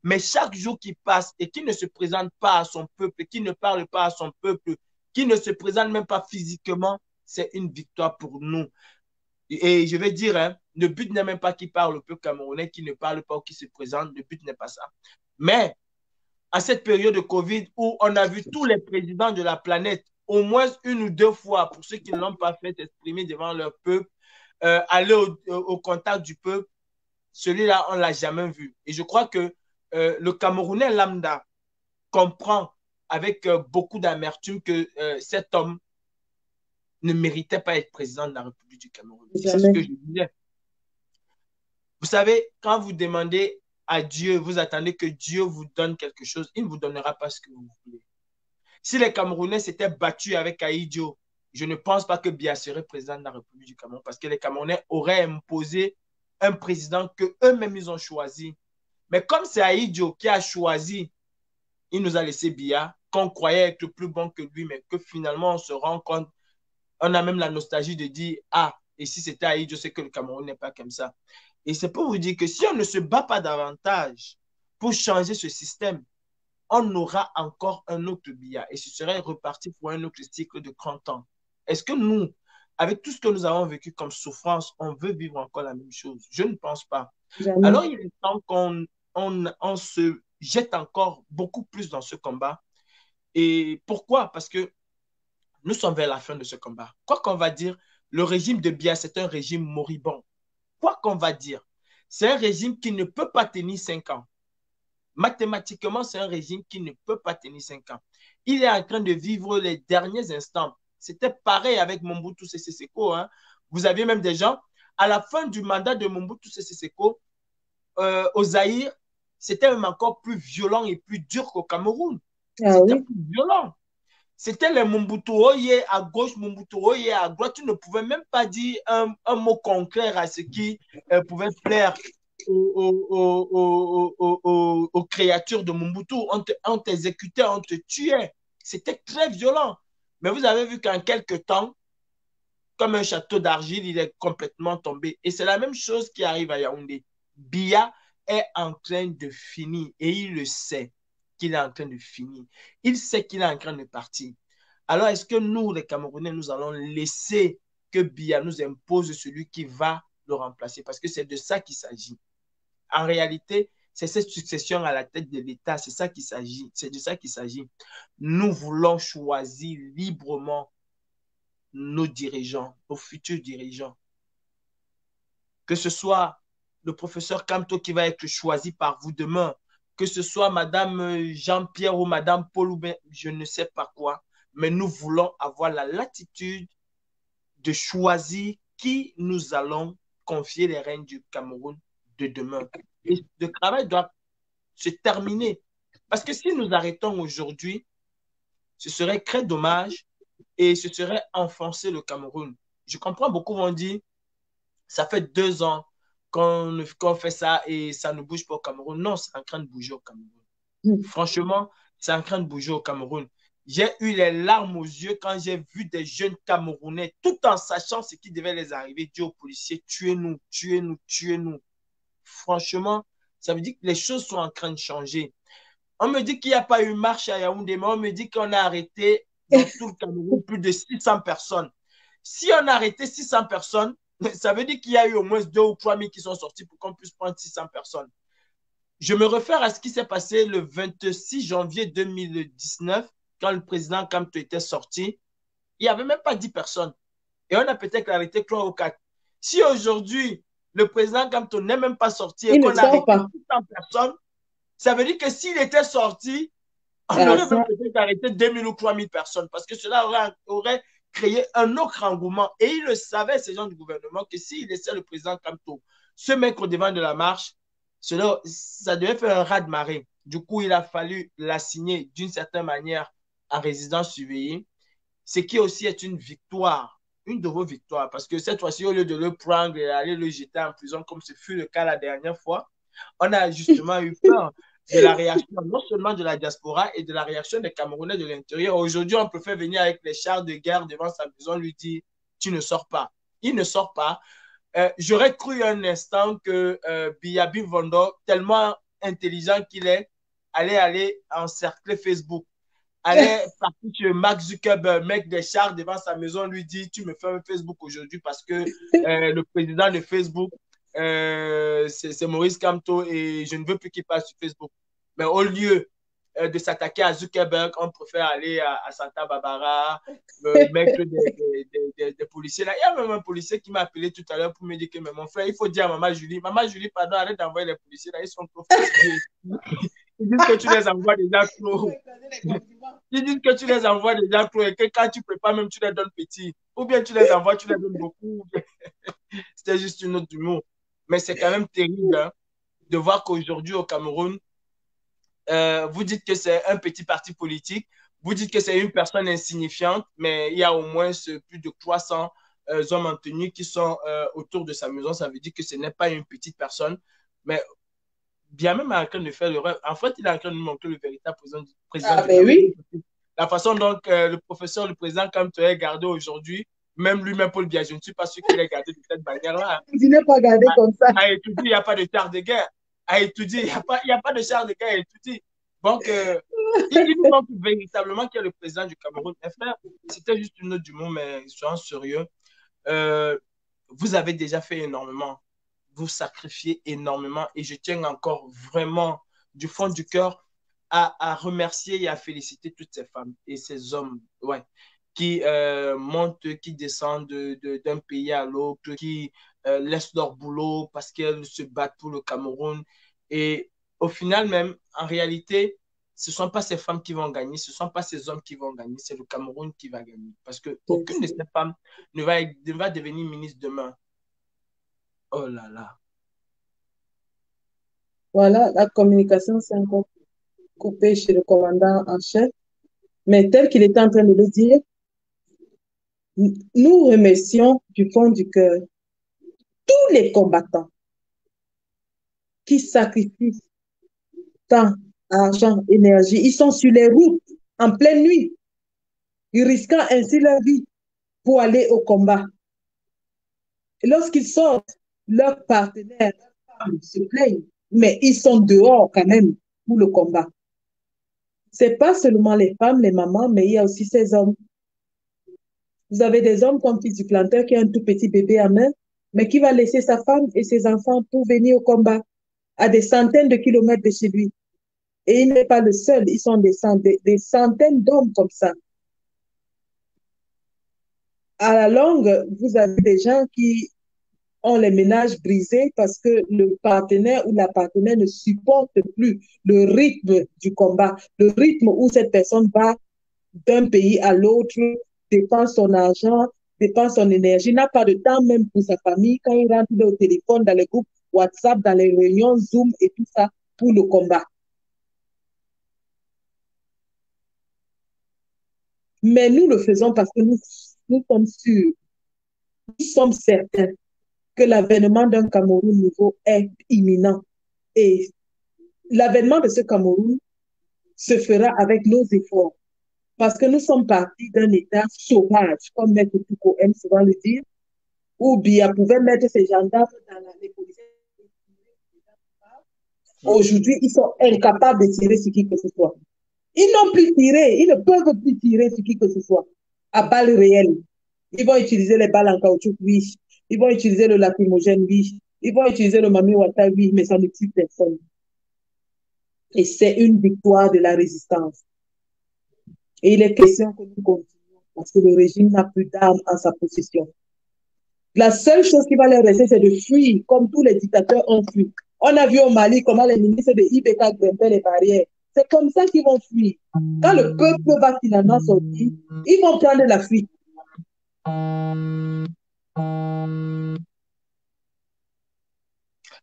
mais chaque jour qui passe et qui ne se présente pas à son peuple, qui ne parle pas à son peuple, qui ne se présente même pas physiquement, c'est une victoire pour nous. Et je vais dire, hein, le but n'est même pas qu'il parle au peuple camerounais, qui ne parle pas ou qui se présente, le but n'est pas ça. Mais à cette période de Covid où on a vu tous les présidents de la planète, au moins 1 ou 2 fois, pour ceux qui ne l'ont pas fait, exprimer devant leur peuple, aller au contact du peuple, celui-là, on ne l'a jamais vu. Et je crois que le Camerounais lambda comprend avec beaucoup d'amertume que cet homme ne méritait pas être président de la République du Cameroun. C'est ce que je disais. Vous savez, quand vous demandez à Dieu, vous attendez que Dieu vous donne quelque chose, il ne vous donnera pas ce que vous voulez. Si les Camerounais s'étaient battus avec Ahidjo, je ne pense pas que Biya serait président de la République du Cameroun parce que les Camerounais auraient imposé un président qu'eux-mêmes ils ont choisi. Mais comme c'est Ahidjo qui a choisi, il nous a laissé Biya, qu'on croyait être plus bon que lui, mais que finalement on se rend compte, on a même la nostalgie de dire, ah, et si c'était Ahidjo, c'est que le Cameroun n'est pas comme ça. Et c'est pour vous dire que si on ne se bat pas davantage pour changer ce système, on aura encore un autre Biya et ce serait reparti pour un autre cycle de 30 ans. Est-ce que nous, avec tout ce que nous avons vécu comme souffrance, on veut vivre encore la même chose? Je ne pense pas. Jamais. Alors, il est temps qu'on se jette encore beaucoup plus dans ce combat. Et pourquoi? Parce que nous sommes vers la fin de ce combat. Quoi qu'on va dire, le régime de Biya, c'est un régime moribond. Quoi qu'on va dire, c'est un régime qui ne peut pas tenir 5 ans. Mathématiquement, c'est un régime qui ne peut pas tenir 5 ans. Il est en train de vivre les derniers instants. C'était pareil avec Mobutu Sese Seko. Hein. Vous aviez même des gens, à la fin du mandat de Mobutu Sese Seko, au Zaïre, c'était même encore plus violent et plus dur qu'au Cameroun. Ah C'était oui. plus violent. C'était les Mobutu Oye à gauche, Mobutu Oye à droite. Tu ne pouvais même pas dire un mot concret à ce qui pouvait plaire aux créatures de Mobutu. On t'exécutait, on te tuait. C'était très violent. Mais vous avez vu qu'en quelques temps, comme un château d'argile, il est complètement tombé. Et c'est la même chose qui arrive à Yaoundé. Biya est en train de finir et il le sait qu'il est en train de finir. Il sait qu'il est en train de partir. Alors, est-ce que nous, les Camerounais, nous allons laisser que Biya nous impose celui qui va le remplacer? Parce que c'est de ça qu'il s'agit. En réalité, c'est cette succession à la tête de l'État, c'est ça qu'il s'agit, c'est de ça qu'il s'agit. Nous voulons choisir librement nos dirigeants, nos futurs dirigeants. Que ce soit le professeur Kamto qui va être choisi par vous demain, que ce soit Madame Jean-Pierre ou Madame Paul ou je ne sais pas quoi, mais nous voulons avoir la latitude de choisir qui nous allons confier les rênes du Cameroun de demain. Et le travail doit se terminer. Parce que si nous arrêtons aujourd'hui, ce serait très dommage et ce serait enfoncer le Cameroun. Je comprends, beaucoup vont dire, ça fait 2 ans qu'on fait ça et ça ne bouge pas au Cameroun. Non, c'est en train de bouger au Cameroun. Franchement, c'est en train de bouger au Cameroun. J'ai eu les larmes aux yeux quand j'ai vu des jeunes Camerounais, tout en sachant ce qui devait les arriver, dire aux policiers, tuez-nous, tuez-nous, tuez-nous. Franchement, ça veut dire que les choses sont en train de changer. On me dit qu'il n'y a pas eu marche à Yaoundé, mais on me dit qu'on a arrêté dans tout le Cameroun plus de 600 personnes. Si on a arrêté 600 personnes, ça veut dire qu'il y a eu au moins 2 ou 3 000 qui sont sortis pour qu'on puisse prendre 600 personnes. Je me réfère à ce qui s'est passé le 26 janvier 2019, quand le président Kamto était sorti. Il n'y avait même pas 10 personnes. Et on a peut-être arrêté 3 ou 4. Si aujourd'hui, le président Kamto n'est même pas sorti et qu'on a arrêté 600 personnes, ça veut dire que s'il était sorti, on aurait même peut-être arrêté 2 000 ou 3 000 personnes parce que cela aurait créé un autre engouement. Et il le savait, ces gens du gouvernement, que s'il laissait le président Kamto se mettre au devant de la marche, ça devait faire un raz-de-marée. Du coup, il a fallu l'assigner d'une certaine manière en résidence surveillée, ce qui aussi est une victoire, une de vos victoires, parce que cette fois-ci, au lieu de le prendre et aller le jeter en prison, comme ce fut le cas la dernière fois, on a justement eu peur de la réaction, non seulement de la diaspora et de la réaction des Camerounais de l'intérieur. Aujourd'hui, on peut faire venir avec les chars de guerre devant sa maison, lui dire, tu ne sors pas. Il ne sort pas. J'aurais cru un instant que Biya Bimvondo, tellement intelligent qu'il est, allait aller encercler Facebook, allait partir sur Mark Zuckerberg, mec des chars devant sa maison, lui dit, tu me fermes Facebook aujourd'hui parce que le président de Facebook, c'est Maurice Kamto et je ne veux plus qu'il passe sur Facebook. Mais au lieu de s'attaquer à Zuckerberg, on préfère aller à Santa Barbara, mettre des policiers là. Il y a même un policier qui m'a appelé tout à l'heure pour me dire que mais mon frère, il faut dire à Maman Julie, pardon, arrête d'envoyer les policiers là, ils sont trop fatigués. Ils disent que tu les envoies déjà trop. Ils disent que tu les envoies déjà trop et que quand tu prépares même, tu les donnes petits. Ou bien tu les envoies, tu les donnes beaucoup. C'était juste une autre humour. Mais c'est quand même terrible hein, de voir qu'aujourd'hui au Cameroun, vous dites que c'est un petit parti politique, vous dites que c'est une personne insignifiante, mais il y a au moins plus de 300 hommes en tenue qui sont autour de sa maison. Ça veut dire que ce n'est pas une petite personne, mais bien même en train de faire l'erreur. En fait, il est en train de nous montrer le véritable président Ah du ben Cameroun. oui, La façon dont le président Kamto est gardé aujourd'hui, même lui-même, Paul Biya, je ne suis pas sûr qu'il est gardé de cette manière-là. il n'est pas gardé À, comme ça. à étudier, il n'y a pas de char de guerre. À étudier, il y a pas de char de guerre à étudier. Donc, il nous montre véritablement qui est le président du Cameroun. Mes frères, c'était juste une note du monde, mais soyons sérieux. Euh, vous avez déjà fait énormément. Vous sacrifiez énormément et je tiens encore vraiment du fond du cœur à remercier et à féliciter toutes ces femmes et ces hommes ouais, qui montent, qui descendent d'un pays à l'autre, qui laissent leur boulot parce qu'elles se battent pour le Cameroun. Et au final même, en réalité, ce ne sont pas ces femmes qui vont gagner, ce ne sont pas ces hommes qui vont gagner, c'est le Cameroun qui va gagner. Parce qu'aucune de ces femmes ne va devenir ministre demain. Oh là là. Voilà, la communication s'est encore coupée chez le commandant en chef. Mais tel qu'il était en train de le dire, nous remercions du fond du cœur tous les combattants qui sacrifient temps, argent, énergie. Ils sont sur les routes en pleine nuit, ils risquant ainsi leur vie pour aller au combat. Et lorsqu'ils sortent, leurs partenaires, leurs femmes se plaignent, mais ils sont dehors quand même pour le combat. C'est pas seulement les femmes, les mamans, mais il y a aussi ces hommes. Vous avez des hommes comme fils du planteur qui a un tout petit bébé à main, mais qui va laisser sa femme et ses enfants pour venir au combat à des centaines de kilomètres de chez lui. Et il n'est pas le seul, ils sont des centaines d'hommes comme ça. À la longue, vous avez des gens qui ont les ménages brisés parce que le partenaire ou la partenaire ne supporte plus le rythme du combat, le rythme où cette personne va d'un pays à l'autre, dépense son argent, dépense son énergie, n'a pas de temps même pour sa famille. Quand il rentre au téléphone, dans les groupes WhatsApp, dans les réunions Zoom et tout ça pour le combat. Mais nous le faisons parce que nous sommes sûrs, nous sommes certains que l'avènement d'un Cameroun nouveau est imminent. Et l'avènement de ce Cameroun se fera avec nos efforts. Parce que nous sommes partis d'un état sauvage, comme Maître Foucault aime souvent le dire, où Biya pouvait mettre ses gendarmes dans les policiers. Aujourd'hui, ils sont incapables de tirer sur qui que ce soit. Ils n'ont plus tiré, ils ne peuvent plus tirer sur qui que ce soit à balles réelles. Ils vont utiliser les balles en caoutchouc, oui. Ils vont utiliser le lacrymogène, oui. Ils vont utiliser le mami wata, oui, mais ça ne tue personne. Et c'est une victoire de la résistance. Et il est question que nous continuions parce que le régime n'a plus d'armes en sa possession. La seule chose qui va leur rester, c'est de fuir, comme tous les dictateurs ont fui. On a vu au Mali comment les ministres de IBK grimpaient les barrières. C'est comme ça qu'ils vont fuir. Quand le peuple va finalement sortir, ils vont prendre la fuite.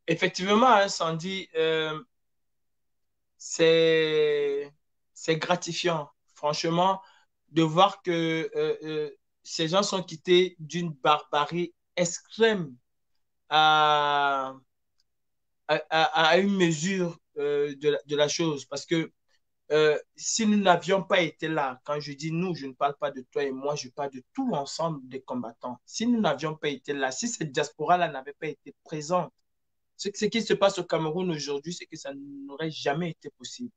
Effectivement, hein, Sandy, c'est gratifiant, franchement, de voir que ces gens sont quittés d'une barbarie extrême à, à une mesure de la chose. Parce que si nous n'avions pas été là, quand je dis nous, je ne parle pas de toi et moi, je parle de tout l'ensemble des combattants. Si nous n'avions pas été là, si cette diaspora-là n'avait pas été présente, ce qui se passe au Cameroun aujourd'hui, c'est que ça n'aurait jamais été possible.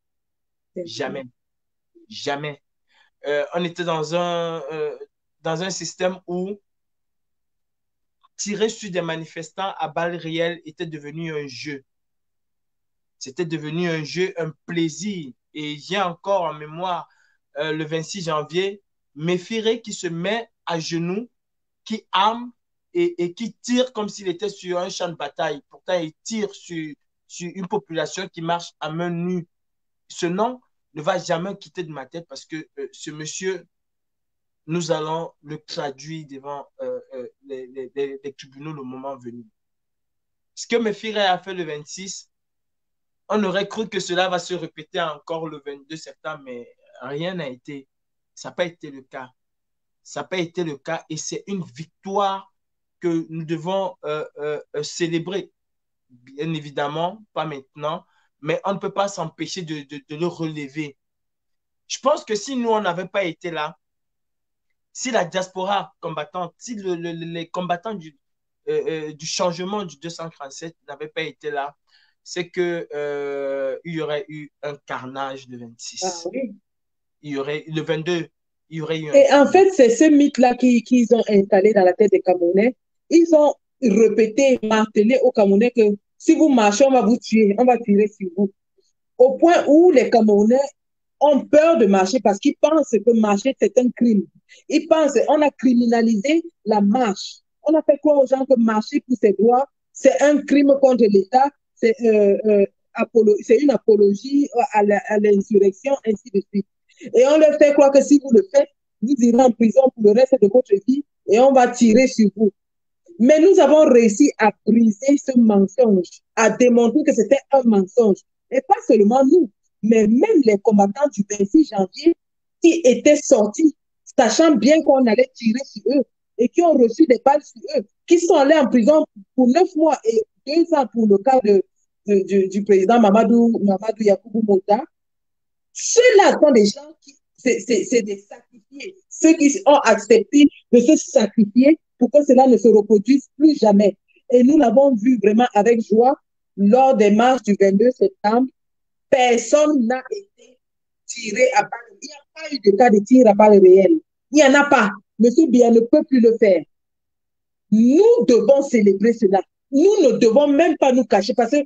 Jamais. Jamais. On était dans un système où tirer sur des manifestants à balles réelles était devenu un jeu. C'était devenu un jeu, un plaisir. Et j'ai encore en mémoire le 26 janvier, Méphiré qui se met à genoux, qui arme et qui tire comme s'il était sur un champ de bataille. Pourtant, il tire sur une population qui marche à main nue. Ce nom ne va jamais quitter de ma tête parce que ce monsieur, nous allons le traduire devant les tribunaux le moment venu. Ce que mes filles a fait le 26, on aurait cru que cela va se répéter encore le 22 septembre, mais rien n'a été. Ça n'a pas été le cas. Ça n'a pas été le cas et c'est une victoire que nous devons célébrer. Bien évidemment, pas maintenant, mais on ne peut pas s'empêcher de le relever. Je pense que si nous, on n'avait pas été là, si la diaspora combattante, si les combattants du changement du 237 n'avaient pas été là, c'est que il y aurait eu un carnage le Ah 26. oui. Il y aurait le 22, il y aurait eu un Et en carnage. fait, c'est ce mythe-là qu'ils ont installé dans la tête des Camerounais. Ils ont répété, martelé aux Camerounais que si vous marchez, on va vous tuer, on va tirer sur vous. Au point où les Camerounais ont peur de marcher parce qu'ils pensent que marcher, c'est un crime. Ils pensent, on a criminalisé la marche. On a fait croire aux gens que marcher pour ses droits, c'est un crime contre l'État, c'est une apologie à l'insurrection, ainsi de suite. Et on leur fait croire que si vous le faites, vous irez en prison pour le reste de votre vie et on va tirer sur vous. Mais nous avons réussi à briser ce mensonge, à démontrer que c'était un mensonge. Et pas seulement nous, mais même les combattants du 26 janvier qui étaient sortis, sachant bien qu'on allait tirer sur eux et qui ont reçu des balles sur eux, qui sont allés en prison pour 9 mois et 2 ans pour le cas du président Mamadou Yakoubou Mota. Ceux-là sont des gens qui, c'est des sacrifiés. Ceux qui ont accepté de se sacrifier pour que cela ne se reproduise plus jamais. Et nous l'avons vu vraiment avec joie lors des marches du 22 septembre. Personne n'a été tiré à balles. Il n'y a pas eu de cas de tir à balles réelles. Il n'y en a pas. Monsieur Biya ne peut plus le faire. Nous devons célébrer cela. Nous ne devons même pas nous cacher parce que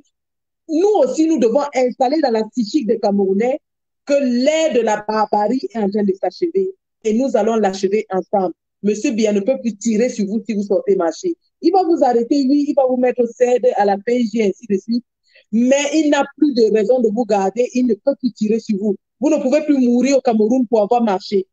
nous aussi, nous devons installer dans la psychique des Camerounais que l'ère de la barbarie est en train de s'achever. Et nous allons l'achever ensemble. Monsieur Biya ne peut plus tirer sur vous si vous sortez marcher. Il va vous arrêter, oui, il va vous mettre au CED, à la PJ, ainsi de suite. Mais il n'a plus de raison de vous garder. Il ne peut plus tirer sur vous. Vous ne pouvez plus mourir au Cameroun pour avoir marché.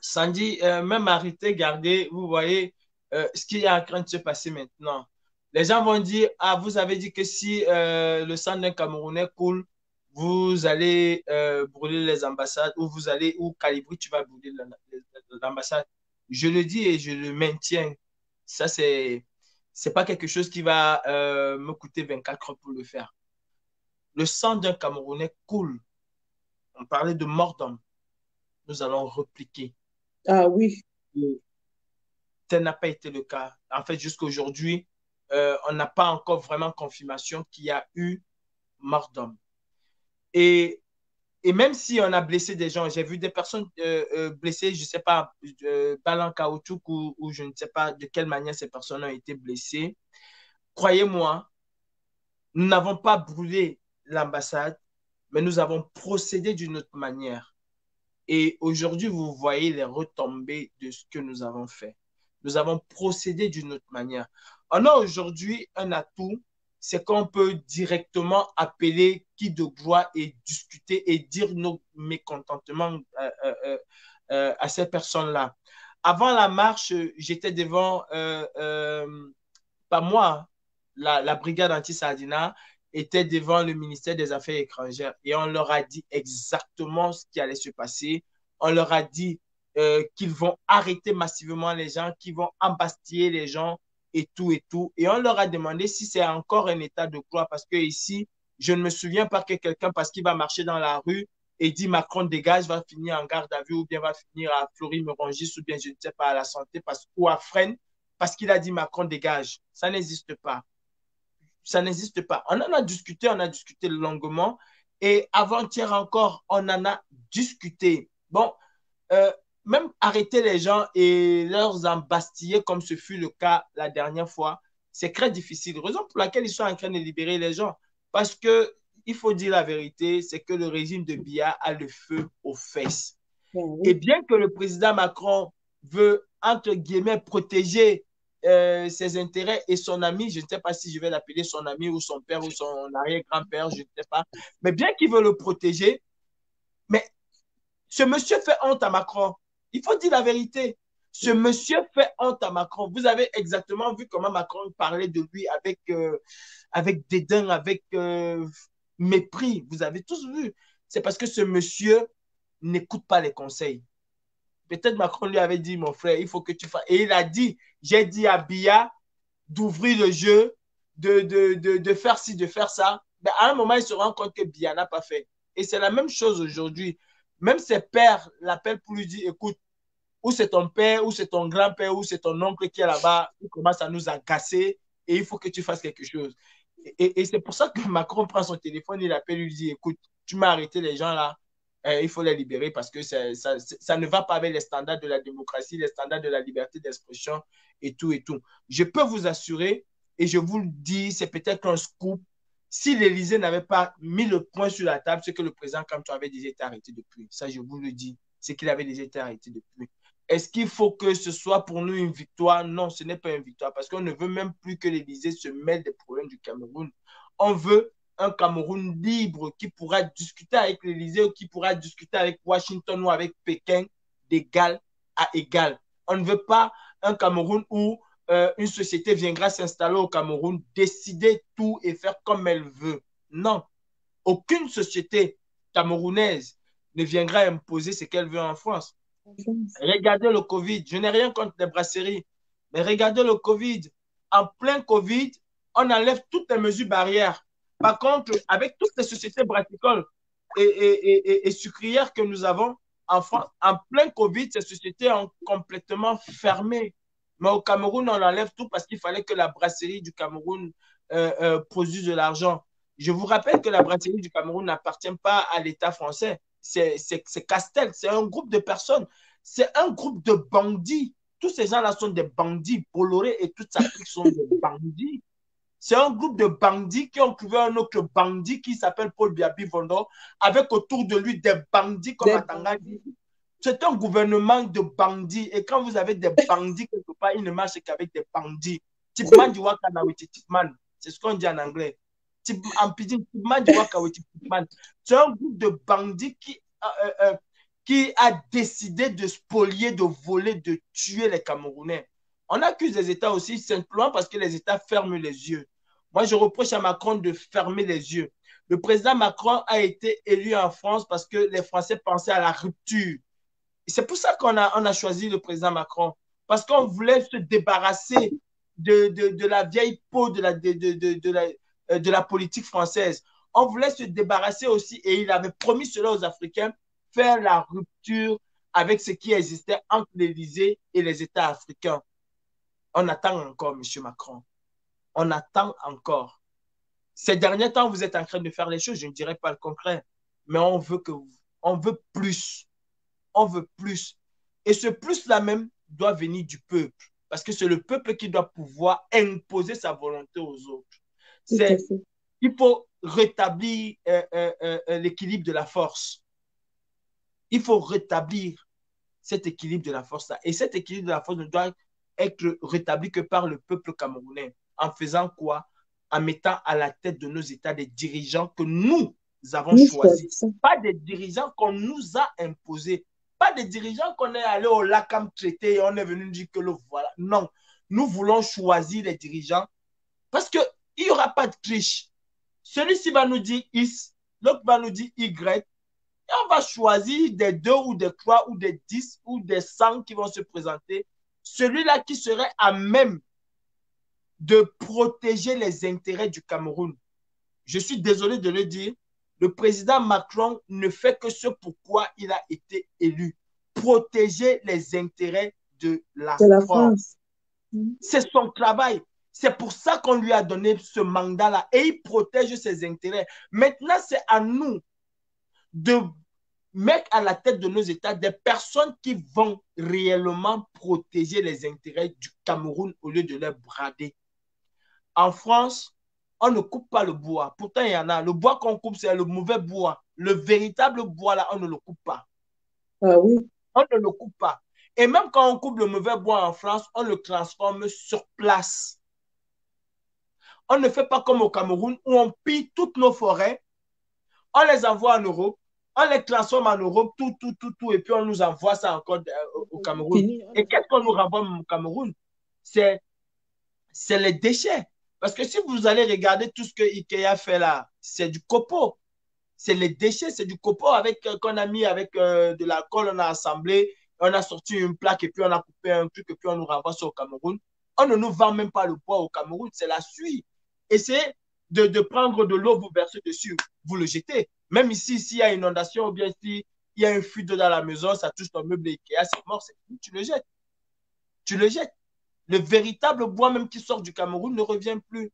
Sandy, même arrêter, garder, vous voyez ce qui est en train de se passer maintenant. Les gens vont dire, ah, vous avez dit que si le sang d'un Camerounais coule, vous allez brûler les ambassades ou vous allez, ou Calibri, tu vas brûler l'ambassade. Je le dis et je le maintiens. Ça, c'est pas quelque chose qui va me coûter 24 heures pour le faire. Le sang d'un Camerounais coule. On parlait de mort d'homme. Nous allons repliquer. Ah oui. Tel n'a pas été le cas. En fait, jusqu'à aujourd'hui, on n'a pas encore vraiment confirmation qu'il y a eu mort d'homme. Et, et même si on a blessé des gens, j'ai vu des personnes blessées, je ne sais pas, balles en caoutchouc ou je ne sais pas de quelle manière ces personnes ont été blessées. Croyez-moi, nous n'avons pas brûlé l'ambassade, mais nous avons procédé d'une autre manière. Et aujourd'hui, vous voyez les retombées de ce que nous avons fait. Nous avons procédé d'une autre manière. On a aujourd'hui un atout, c'est qu'on peut directement appeler qui de droit et discuter et dire nos mécontentements à ces personnes-là. Avant la marche, j'étais devant, pas moi, la brigade anti-Sardina était devant le ministère des Affaires étrangères et on leur a dit exactement ce qui allait se passer. On leur a dit qu'ils vont arrêter massivement les gens, qu'ils vont embastiller les gens et tout et tout. Et on leur a demandé si c'est encore un état de droit parce que ici, je ne me souviens pas que quelqu'un, parce qu'il va marcher dans la rue et dit Macron dégage, va finir en garde à vue ou bien va finir à Fleury-Mérogis ou bien je ne sais pas à la santé ou à Fresnes parce qu'il a dit Macron dégage. Ça n'existe pas. Ça n'existe pas. On en a discuté longuement. Et avant-hier encore, on en a discuté. Bon, euh, même arrêter les gens et leur embastiller comme ce fut le cas la dernière fois, c'est très difficile. Raison pour laquelle ils sont en train de libérer les gens. Parce que, il faut dire la vérité, c'est que le régime de Biya a le feu aux fesses. Et bien que le président Macron veut, entre guillemets, protéger ses intérêts et son ami, je ne sais pas si je vais l'appeler son ami ou son père ou son arrière-grand-père, je ne sais pas, mais bien qu'il veut le protéger, mais ce monsieur fait honte à Macron. Il faut dire la vérité. Ce monsieur fait honte à Macron. Vous avez exactement vu comment Macron parlait de lui avec dédain, avec mépris. Vous avez tous vu. C'est parce que ce monsieur n'écoute pas les conseils. Peut-être Macron lui avait dit, mon frère, il faut que tu fasses. Et il a dit, j'ai dit à Biya d'ouvrir le jeu, de faire ci, de faire ça. Mais à un moment, il se rend compte que Biya n'a pas fait. Et c'est la même chose aujourd'hui. Même ses pères l'appellent pour lui dire, écoute, ou c'est ton père, ou c'est ton grand-père, ou c'est ton oncle qui est là-bas, il commence à nous agacer et il faut que tu fasses quelque chose. Et c'est pour ça que Macron prend son téléphone, il appelle, il lui dit, écoute, tu m'as arrêté les gens là, il faut les libérer parce que ça ne va pas avec les standards de la démocratie, les standards de la liberté d'expression et tout et tout. Je peux vous assurer, et je vous le dis, c'est peut-être un scoop, si l'Élysée n'avait pas mis le point sur la table, c'est que le président Kamto avait déjà été arrêté depuis. Ça, je vous le dis, c'est qu'il avait déjà été arrêté depuis. Est-ce qu'il faut que ce soit pour nous une victoire? Non, ce n'est pas une victoire parce qu'on ne veut même plus que l'Élysée se mêle des problèmes du Cameroun. On veut un Cameroun libre qui pourra discuter avec l'Élysée ou qui pourra discuter avec Washington ou avec Pékin d'égal à égal. On ne veut pas un Cameroun où une société viendra s'installer au Cameroun, décider tout et faire comme elle veut. Non, aucune société camerounaise ne viendra imposer ce qu'elle veut en France. Regardez le Covid. Je n'ai rien contre les brasseries, mais regardez le Covid. En plein Covid, on enlève toutes les mesures barrières. Par contre, avec toutes les sociétés brassicoles et sucrières que nous avons en France, en plein Covid, ces sociétés ont complètement fermé. Mais au Cameroun, on enlève tout parce qu'il fallait que la brasserie du Cameroun produise de l'argent. Je vous rappelle que la brasserie du Cameroun n'appartient pas à l'État français. C'est Castel, c'est un groupe de personnes. C'est un groupe de bandits. Tous ces gens-là sont des bandits. Bolloré et toute sa clique sont des bandits. C'est un groupe de bandits qui ont trouvé un autre bandit qui s'appelle Paul Biabi Vondo, avec autour de lui des bandits comme Atangadi. C'est un gouvernement de bandits. Et quand vous avez des bandits quelque part, ils ne marchent qu'avec des bandits. Tipman du Wakanawiti Tipman. C'est ce qu'on dit en anglais. En pidgin, Tipman du Wakanawiti Tipman. C'est un groupe de bandits qui a décidé de spolier, de voler, de tuer les Camerounais. On accuse les États aussi simplement parce que les États ferment les yeux. Moi, je reproche à Macron de fermer les yeux. Le président Macron a été élu en France parce que les Français pensaient à la rupture. C'est pour ça qu'on a choisi le président Macron. Parce qu'on voulait se débarrasser de la vieille peau de la politique française. On voulait se débarrasser aussi, et il avait promis cela aux Africains, faire la rupture avec ce qui existait entre l'Élysée et les États africains. On attend encore, M. Macron. On attend encore. Ces derniers temps, vous êtes en train de faire les choses, je ne dirais pas le contraire, mais on veut plus. On veut plus. Et ce plus-là même doit venir du peuple, parce que c'est le peuple qui doit pouvoir imposer sa volonté aux autres. Il faut rétablir l'équilibre de la force. Il faut rétablir cet équilibre de la force-là. Et cet équilibre de la force ne doit être rétabli que par le peuple camerounais. En faisant quoi? En mettant à la tête de nos États des dirigeants que nous avons choisis. Pas des dirigeants qu'on nous a imposés. Pas des dirigeants qu'on est allé au LACAM traiter et on est venu dire que le voilà. Non. Nous voulons choisir les dirigeants parce qu'il n'y aura pas de triche. Celui-ci va nous dire X, l'autre va nous dire Y. Et on va choisir des 2 ou des 3 ou des 10 ou des 100 qui vont se présenter. Celui-là qui serait à même de protéger les intérêts du Cameroun. Je suis désolé de le dire, le président Macron ne fait que ce pourquoi il a été élu. Protéger les intérêts de la France. C'est son travail. C'est pour ça qu'on lui a donné ce mandat-là. Et il protège ses intérêts. Maintenant, c'est à nous de mettre à la tête de nos États des personnes qui vont réellement protéger les intérêts du Cameroun au lieu de les brader. En France, on ne coupe pas le bois. Pourtant, il y en a. Le bois qu'on coupe, c'est le mauvais bois. Le véritable bois, là, on ne le coupe pas. Ah oui. On ne le coupe pas. Et même quand on coupe le mauvais bois en France, on le transforme sur place. On ne fait pas comme au Cameroun où on pille toutes nos forêts, on les envoie en Europe, On les transforme en Europe, tout, et puis on nous envoie ça encore au Cameroun. Et qu'est-ce qu'on nous renvoie au Cameroun? C'est les déchets. Parce que si vous allez regarder tout ce que Ikea fait là, c'est du copeau. C'est les déchets, c'est du copeau qu'on a mis avec de la colle, on a assemblé, on a sorti une plaque et puis on a coupé un truc et puis on nous renvoie ça au Cameroun. On ne nous vend même pas le bois au Cameroun, c'est la suie. Essayez de prendre de l'eau, vous versez dessus, vous le jetez. Même ici, s'il y a une inondation ou bien s'il y a une fuite dans la maison, ça touche ton meuble Ikea, c'est mort, c'est fini, tu le jettes. Tu le jettes. Le véritable bois même qui sort du Cameroun ne revient plus.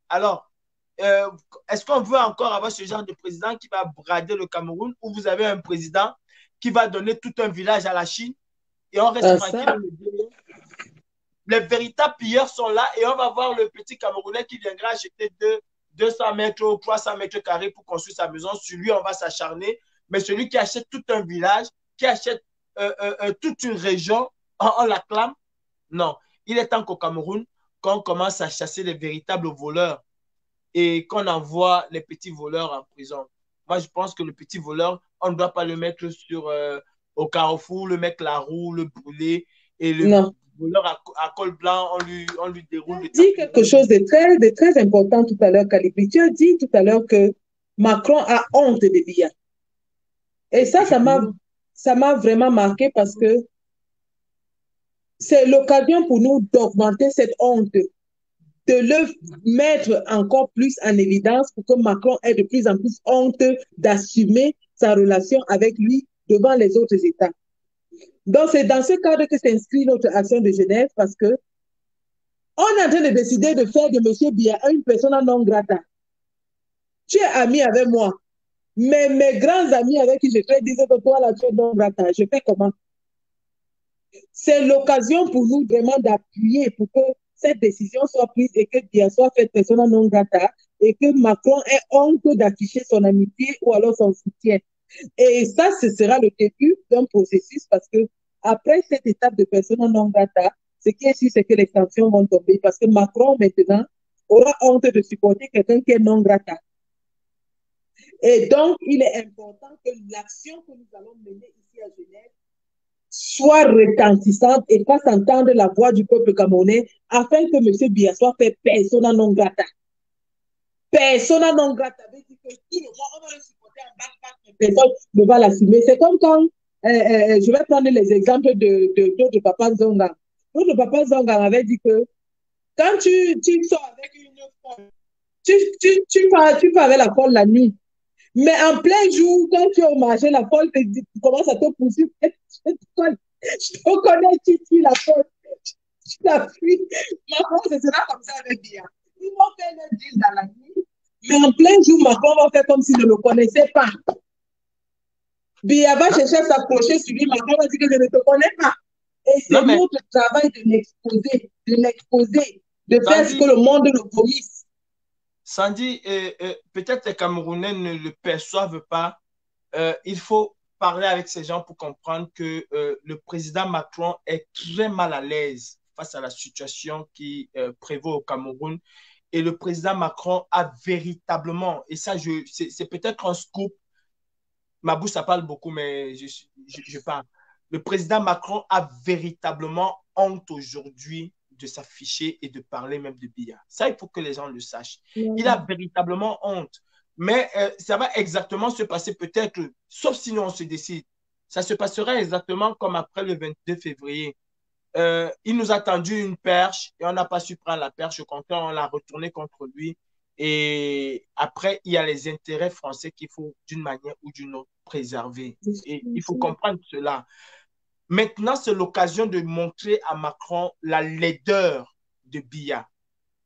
Alors, est-ce qu'on veut encore avoir ce genre de président qui va brader le Cameroun ou vous avez un président qui va donner tout un village à la Chine et on reste tranquille? Les véritables pilleurs sont là et on va voir le petit Camerounais qui viendra acheter 200 mètres ou 300 mètres carrés pour construire sa maison. Sur lui, on va s'acharner. Mais celui qui achète tout un village, qui achète toute une région, on l'acclame. Non, il est temps qu'au Cameroun, qu'on commence à chasser les véritables voleurs et qu'on envoie les petits voleurs en prison. Moi, je pense que le petit voleur, on ne doit pas le mettre au carrefour, le mettre la roue, le brûler et le voleur à col blanc, on lui déroule le temps. Tu as dit quelque chose de très important tout à l'heure, Calibri. Tu as dit tout à l'heure que Macron a honte de Biya. Et ça m'a vraiment marqué parce que c'est l'occasion pour nous d'augmenter cette honte, de le mettre encore plus en évidence pour que Macron ait de plus en plus honte d'assumer sa relation avec lui devant les autres États. Donc, c'est dans ce cadre que s'inscrit notre action de Genève parce que on est en train de décider de faire de M. Biya une persona non grata. Tu es ami avec moi, mais mes grands amis avec qui je te disent que toi, là, tu es non grata. Je fais comment? C'est l'occasion pour nous vraiment d'appuyer pour que cette décision soit prise et que Biya soit fait persona non grata et que Macron ait honte d'afficher son amitié ou alors son soutien. Et ça, ce sera le début d'un processus parce que après cette étape de persona non grata, ce qui est sûr, c'est que les sanctions vont tomber parce que Macron, maintenant, aura honte de supporter quelqu'un qui est non grata. Et donc, il est important que l'action que nous allons mener ici à Genève soit retentissante et fasse entendre la voix du peuple camerounais afin que M. Biya soit fait persona non grata. Persona non grata veut dire que tout le monde, on va le supporter en back, personne ne va l'assumer. C'est comme quand, je vais prendre les exemples d'autres Papa Zonga. D'autres Papa Zonga avait dit que quand tu sors avec une folle, tu pars avec la folle la nuit. Mais en plein jour, quand tu es au marché, la folle commence à te poursuivre. Je te connais, tu suis la folle. Tu la fuis. Macron, ce sera comme ça avec Biya. Ils vont faire le deal dans la nuit. Mais en plein jour, Macron va faire comme s'il ne le connaissait pas. Biya va chercher à s'approcher sur lui. Macron va dire que je ne te connais pas. Et c'est notre travail de l'exposer, de faire ce que le monde le vomisse. Sandy, peut-être les Camerounais ne le perçoivent pas. Il faut parler avec ces gens pour comprendre que le président Macron est très mal à l'aise face à la situation qui prévaut au Cameroun. Et le président Macron a véritablement, et ça, c'est peut-être un scoop, ma bouche, ça parle beaucoup, mais je parle. Le président Macron a véritablement honte aujourd'hui de s'afficher et de parler même de Biya. Ça, il faut que les gens le sachent. Il a véritablement honte. Mais ça va exactement se passer peut-être, sauf si nous on se décide. Ça se passera exactement comme après le 22 février. Il nous a tendu une perche et on n'a pas su prendre la perche. Au contraire, on l'a retournée contre lui. Et après, il y a les intérêts français qu'il faut d'une manière ou d'une autre préserver. Et il faut comprendre cela. Maintenant, c'est l'occasion de montrer à Macron la laideur de Biya.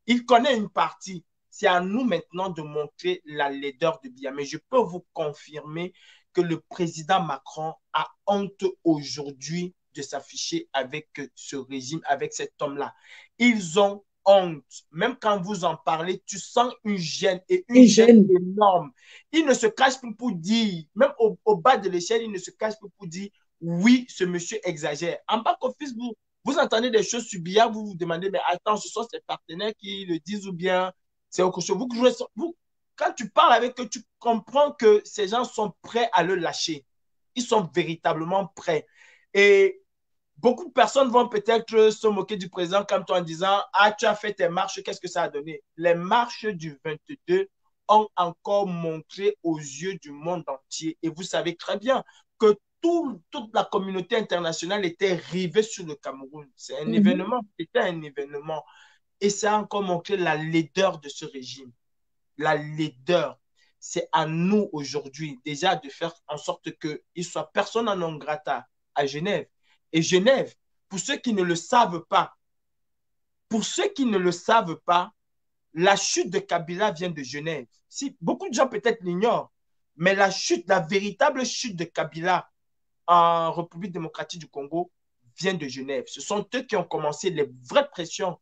Il connaît une partie. C'est à nous maintenant de montrer la laideur de Biya. Mais je peux vous confirmer que le président Macron a honte aujourd'hui de s'afficher avec ce régime, avec cet homme-là. Ils ont honte. Même quand vous en parlez, tu sens une gêne et une gêne énorme. Il ne se cache plus pour dire, même au bas de l'échelle, il ne se cache plus pour dire oui, ce monsieur exagère. En back-office, vous entendez des choses sur Biya, vous vous demandez, mais attends, ce sont ses partenaires qui le disent ou bien c'est autre chose. quand tu parles avec eux, tu comprends que ces gens sont prêts à le lâcher. Ils sont véritablement prêts. Et beaucoup de personnes vont peut-être se moquer du président comme toi en disant « Ah, tu as fait tes marches, qu'est-ce que ça a donné ?» Les marches du 22 ont encore montré aux yeux du monde entier. Et vous savez très bien que toute la communauté internationale était rivée sur le Cameroun. C'est un événement, c'était un événement. Et ça a encore montré la laideur de ce régime. La laideur. C'est à nous aujourd'hui déjà de faire en sorte qu'il soit persona non grata à Genève. Et Genève, pour ceux qui ne le savent pas, la chute de Kabila vient de Genève. Si, beaucoup de gens peut-être l'ignorent, mais la véritable chute de Kabila en République démocratique du Congo vient de Genève. Ce sont eux qui ont commencé les vraies pressions.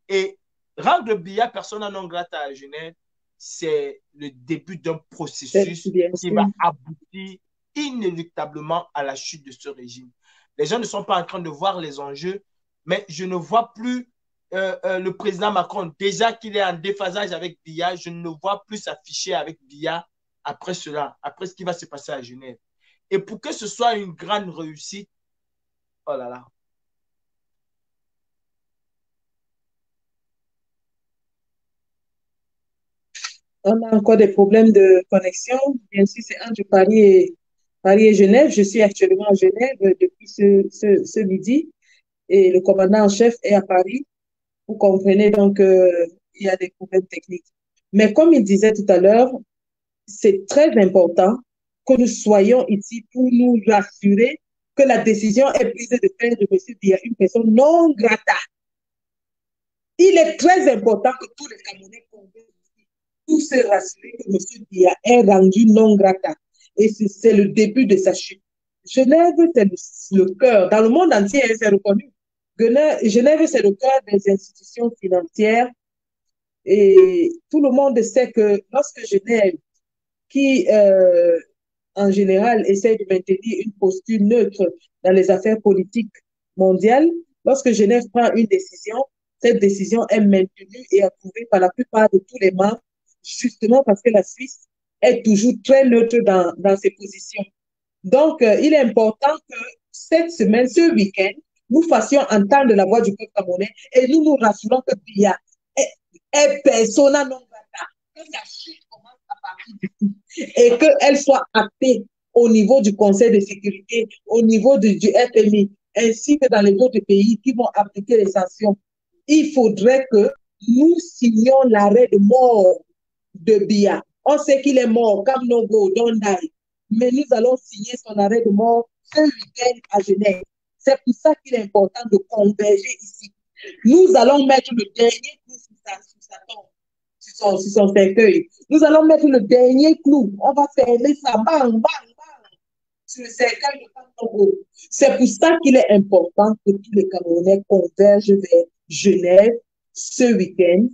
Et rendre Biya persona non grata à Genève, c'est le début d'un processus qui va aboutir inéluctablement à la chute de ce régime. Les gens ne sont pas en train de voir les enjeux, mais je ne vois plus le président Macron, déjà qu'il est en déphasage avec Biya, je ne le vois plus s'afficher avec Biya après cela, après ce qui va se passer à Genève. Et pour que ce soit une grande réussite, oh là là. On a encore des problèmes de connexion. Bien sûr, c'est entre Paris et Genève. Je suis actuellement à Genève depuis ce midi et le commandant en chef est à Paris. Vous comprenez donc il y a des problèmes techniques. Mais comme il disait tout à l'heure, c'est très important que nous soyons ici pour nous rassurer que la décision est prise de faire de M. Biya une personne non grata. Il est très important que tous les Camerounais comprennent pour se rassurer que M. Biya est rendu non grata. Et c'est le début de sa chute. Genève, c'est le cœur. Dans le monde entier, c'est reconnu. Genève, c'est le cœur des institutions financières. Et tout le monde sait que lorsque Genève, qui en général essaie de maintenir une posture neutre dans les affaires politiques mondiales, lorsque Genève prend une décision, cette décision est maintenue et approuvée par la plupart de tous les membres, justement parce que la Suisse est toujours très neutre dans ses positions. Donc, il est important que cette semaine, ce week-end, nous fassions entendre la voix du peuple camerounais et nous nous rassurons que Biya est persona non grata, que sa chute commence à partir d'ici et qu'elle soit actée au niveau du Conseil de sécurité, au niveau du FMI, ainsi que dans les autres pays qui vont appliquer les sanctions. Il faudrait que nous signions l'arrêt de mort de Biya. On sait qu'il est mort, comme Nogo, Dondai, mais nous allons signer son arrêt de mort ce week-end à Genève. C'est pour ça qu'il est important de converger ici. Nous allons mettre le dernier clou sur sa tombe, sur son cercueil. Nous allons mettre le dernier clou. On va fermer ça, bang, bang, bang, sur le cercueil de Nogo. C'est pour ça qu'il est important que tous les Camerounais convergent vers Genève ce week-end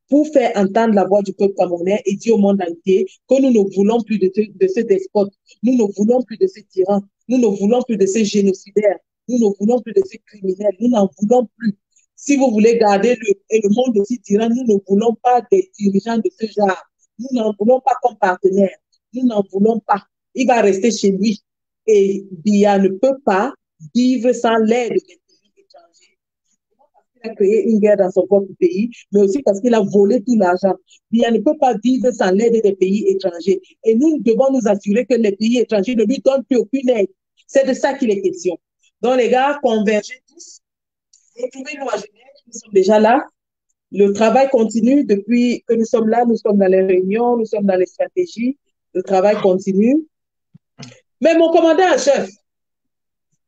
pour faire entendre la voix du peuple camerounais et dire au monde entier que nous ne voulons plus de ce despote, nous ne voulons plus de ces tyrans, nous ne voulons plus de ces génocidaires, nous ne voulons plus de ces criminels, nous n'en voulons plus. Si vous voulez garder le monde aussi tyran, nous ne voulons pas des dirigeants de ce genre. Nous n'en voulons pas comme partenaires. Nous n'en voulons pas. Il va rester chez lui. Et Biya ne peut pas vivre sans l'aide des pays étrangers. Il a créé une guerre dans son propre pays, mais aussi parce qu'il a volé tout l'argent. Biya ne peut pas vivre sans l'aide des pays étrangers. Et nous devons nous assurer que les pays étrangers ne lui donnent plus aucune aide. C'est de ça qu'il est question. Donc, les gars, convergez tous. Retrouvez-nous à Genève, nous sommes déjà là. Le travail continue depuis que nous sommes là, nous sommes dans les réunions, nous sommes dans les stratégies. Le travail continue. Mais mon commandant en chef,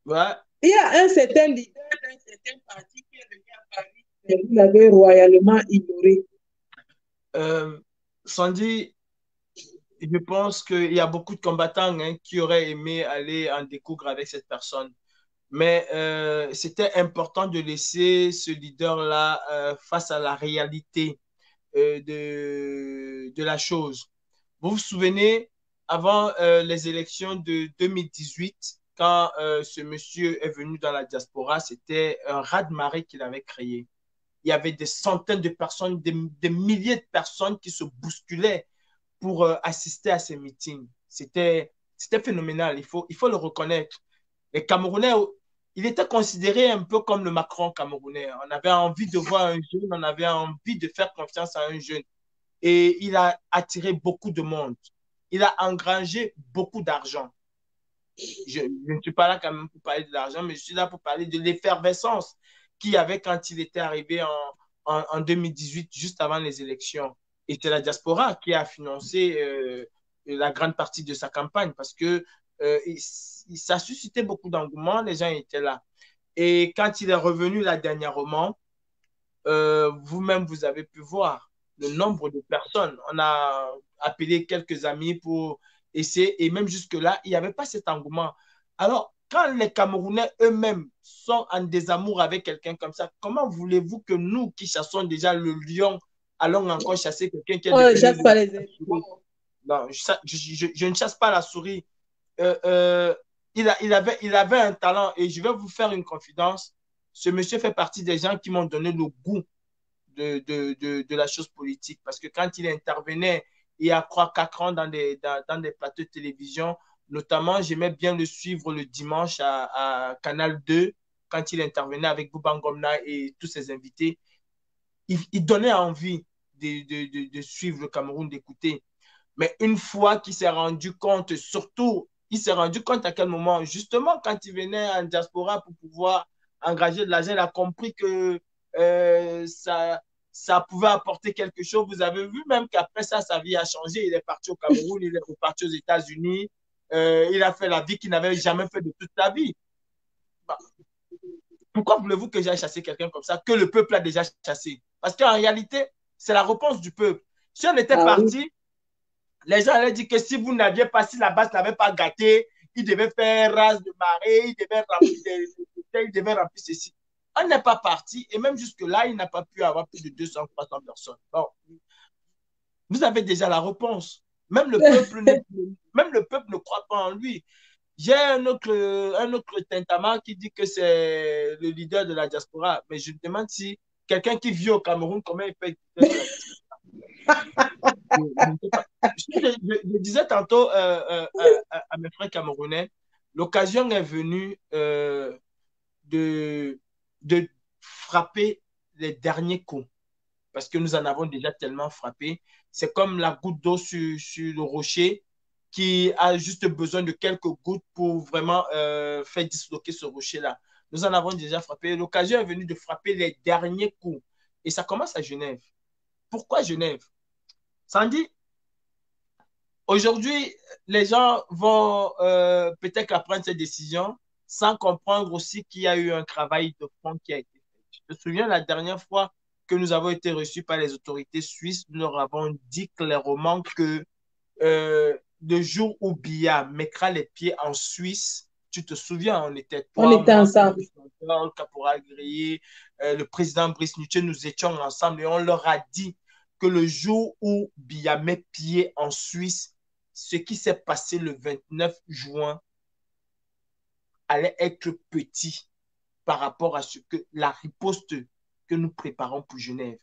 ouais. Il y a un certain leader d'un certain parti qui est venu à Paris, mais vous l'avez royalement ignoré. Sandy, je pense qu'il y a beaucoup de combattants qui auraient aimé aller en découvre avec cette personne. Mais c'était important de laisser ce leader-là face à la réalité de la chose. Vous vous souvenez, avant les élections de 2018, quand ce monsieur est venu dans la diaspora, c'était un raz-de-marée qu'il avait créé. Il y avait des centaines de personnes, des milliers de personnes qui se bousculaient pour assister à ces meetings. C'était phénoménal, il faut le reconnaître. Les Camerounais, il était considéré un peu comme le Macron camerounais. On avait envie de voir un jeune, on avait envie de faire confiance à un jeune. Et il a attiré beaucoup de monde. Il a engrangé beaucoup d'argent. Je ne suis pas là quand même pour parler de l'argent, mais je suis là pour parler de l'effervescence qu'il y avait quand il était arrivé en 2018, juste avant les élections. Et c'est la diaspora qui a financé la grande partie de sa campagne parce que ça a suscité beaucoup d'engouement, les gens étaient là. Et quand il est revenu là dernièrement, vous-même, vous avez pu voir le nombre de personnes. On a appelé quelques amis pour essayer, et même jusque-là, il n'y avait pas cet engouement. Alors, quand les Camerounais eux-mêmes sont en désamour avec quelqu'un comme ça, comment voulez-vous que nous, qui chassons déjà le lion, allons encore chasser quelqu'un qui est On ne devenu chasse pas les souris? éléphants. Non, je ne chasse pas la souris. Euh, euh, il avait un talent, et je vais vous faire une confidence. Ce monsieur fait partie des gens qui m'ont donné le goût de la chose politique. Parce que quand il intervenait il y a 3-4 ans dans des plateaux de télévision, notamment, j'aimais bien le suivre le dimanche à Canal 2, quand il intervenait avec Bouba Ngomna et tous ses invités. Il donnait envie de suivre le Cameroun, d'écouter. Mais une fois qu'il s'est rendu compte, surtout, il s'est rendu compte à quel moment, justement, quand il venait en diaspora pour pouvoir engager de l'argent, il a compris que ça pouvait apporter quelque chose. Vous avez vu même qu'après ça, sa vie a changé. Il est parti au Cameroun, il est reparti aux États-Unis. Il a fait la vie qu'il n'avait jamais fait de toute sa vie. Bah, pourquoi voulez-vous que j'aille chasser quelqu'un comme ça, que le peuple a déjà chassé? Parce qu'en réalité, c'est la réponse du peuple. Si on était Ah oui. parti, les gens allaient dire que si vous n'aviez pas, si la base n'avait pas gâté, il devait faire race de marée, il devait remplir il devait remplir ceci. On n'est pas parti et même jusque-là, il n'a pas pu avoir plus de 200-300 personnes. Bon, vous avez déjà la réponse. Même le peuple ne croit pas en lui. J'ai un autre Tentama qui dit que c'est le leader de la diaspora. Mais je me demande si quelqu'un qui vit au Cameroun, comment il peut être leader de la diaspora? Je disais tantôt à mes frères camerounais, l'occasion est venue de, de frapper les derniers coups parce que nous en avons déjà tellement frappé. C'est comme la goutte d'eau sur le rocher qui a juste besoin de quelques gouttes pour vraiment faire disloquer ce rocher-là. Nous en avons déjà frappé. L'occasion est venue de frapper les derniers coups. Et ça commence à Genève. Pourquoi Genève? Sandy, aujourd'hui, les gens vont peut-être prendre cette décision sans comprendre aussi qu'il y a eu un travail de fond qui a été fait. Je me souviens la dernière fois que nous avons été reçus par les autorités suisses, nous leur avons dit clairement que le jour où Biya mettra les pieds en Suisse, tu te souviens, on était On toi, était moi, ensemble. le caporal Grillé, le président Brice Nuche, nous étions ensemble et on leur a dit que le jour où Biya met pied en Suisse, ce qui s'est passé le 29 juin allait être petit par rapport à ce que la riposte que nous préparons pour Genève.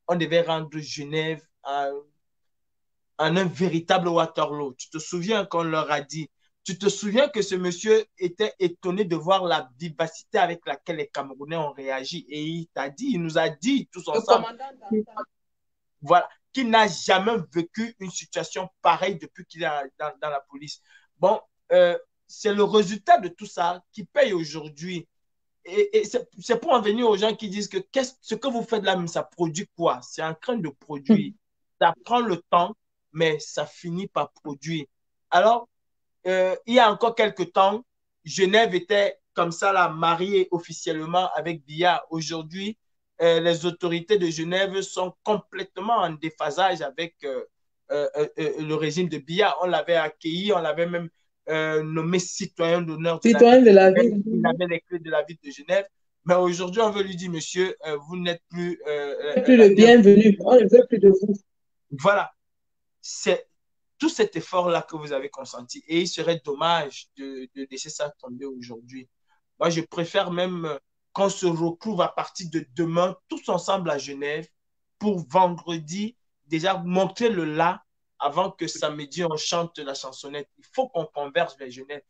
On devait rendre Genève en un véritable Waterloo. Tu te souviens qu'on leur a dit, tu te souviens que ce monsieur était étonné de voir la vivacité avec laquelle les Camerounais ont réagi. Et il nous a dit tous Le ensemble, commandant voilà, qu'il n'a jamais vécu une situation pareille depuis qu'il est dans la police. Bon, c'est le résultat de tout ça qui paye aujourd'hui. Et c'est pour en venir aux gens qui disent que ce que vous faites là, ça produit quoi? C'est en train de produire. Ça prend le temps, mais ça finit par produire. Alors, il y a encore quelques temps, Genève était comme ça, là, mariée officiellement avec Biya. Aujourd'hui, les autorités de Genève sont complètement en déphasage avec le régime de Biya. On l'avait accueilli, on l'avait même nommé citoyen d'honneur de la ville citoyen de de la Genève. ville. Il avait les clés de la ville de Genève. Mais aujourd'hui, on veut lui dire, monsieur, vous n'êtes plus Plus la le bienvenue. bienvenu. On ne veut plus de vous. Voilà, c'est tout cet effort-là que vous avez consenti. Et il serait dommage de laisser ça tomber aujourd'hui. Moi, je préfère même qu'on se retrouve à partir de demain, tous ensemble à Genève, pour vendredi, déjà montrer le là avant que samedi, on chante la chansonnette. Il faut qu'on converge vers Genève.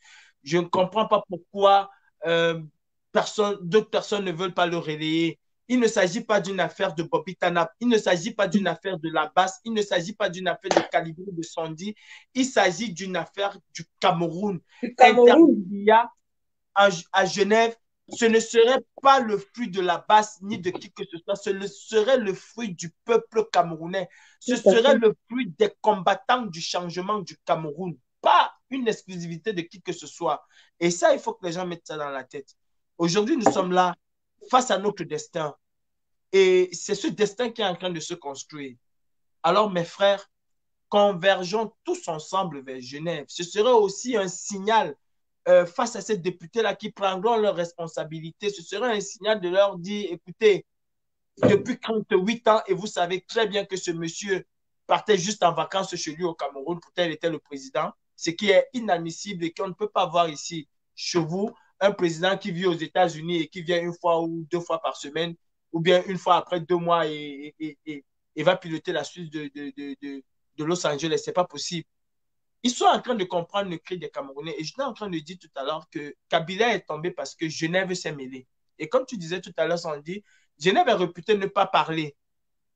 Je ne comprends pas pourquoi d'autres personnes ne veulent pas le relayer. Il ne s'agit pas d'une affaire de Bobby Tanap, il ne s'agit pas d'une affaire de la basse, il ne s'agit pas d'une affaire de Calibre de Sandy, il s'agit d'une affaire du Cameroun. Du Cameroun. À Genève, ce ne serait pas le fruit de la basse ni de qui que ce soit, ce serait le fruit du peuple camerounais. Ce serait le fruit des combattants du changement du Cameroun, pas une exclusivité de qui que ce soit. Et ça, il faut que les gens mettent ça dans la tête. Aujourd'hui, nous sommes là face à notre destin. Et c'est ce destin qui est en train de se construire. Alors, mes frères, convergeons tous ensemble vers Genève. Ce serait aussi un signal face à ces députés-là qui prendront leurs responsabilités. Ce serait un signal de leur dire, écoutez, depuis 38 ans, et vous savez très bien que ce monsieur partait juste en vacances chez lui au Cameroun, pourtant il était le président, ce qui est inadmissible et qu'on ne peut pas voir ici chez vous, un président qui vit aux États-Unis et qui vient une fois ou deux fois par semaine, ou bien une fois après 2 mois et va piloter la suite de Los Angeles. Ce n'est pas possible. Ils sont en train de comprendre le cri des Camerounais. Et je suis en train de dire tout à l'heure que Kabila est tombé parce que Genève s'est mêlée. Et comme tu disais tout à l'heure, Sandy, Genève est réputée ne pas parler.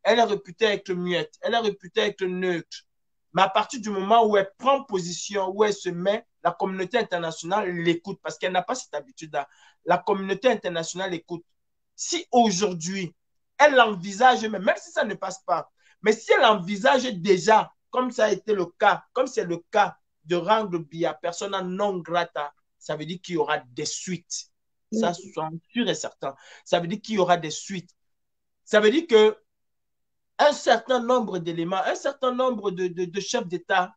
Elle est réputée être muette. Elle est réputée être neutre. Mais à partir du moment où elle prend position, où elle se met, la communauté internationale l'écoute parce qu'elle n'a pas cette habitude-là. La communauté internationale l'écoute. Si aujourd'hui, elle envisage, même si ça ne passe pas, mais si elle envisage déjà, comme ça a été le cas, comme c'est le cas de rendre Biya persona non grata, ça veut dire qu'il y aura des suites. Ça, sont sûr et certain. Ça veut dire qu'il y aura des suites. Ça veut dire que un certain nombre d'éléments, un certain nombre de chefs d'État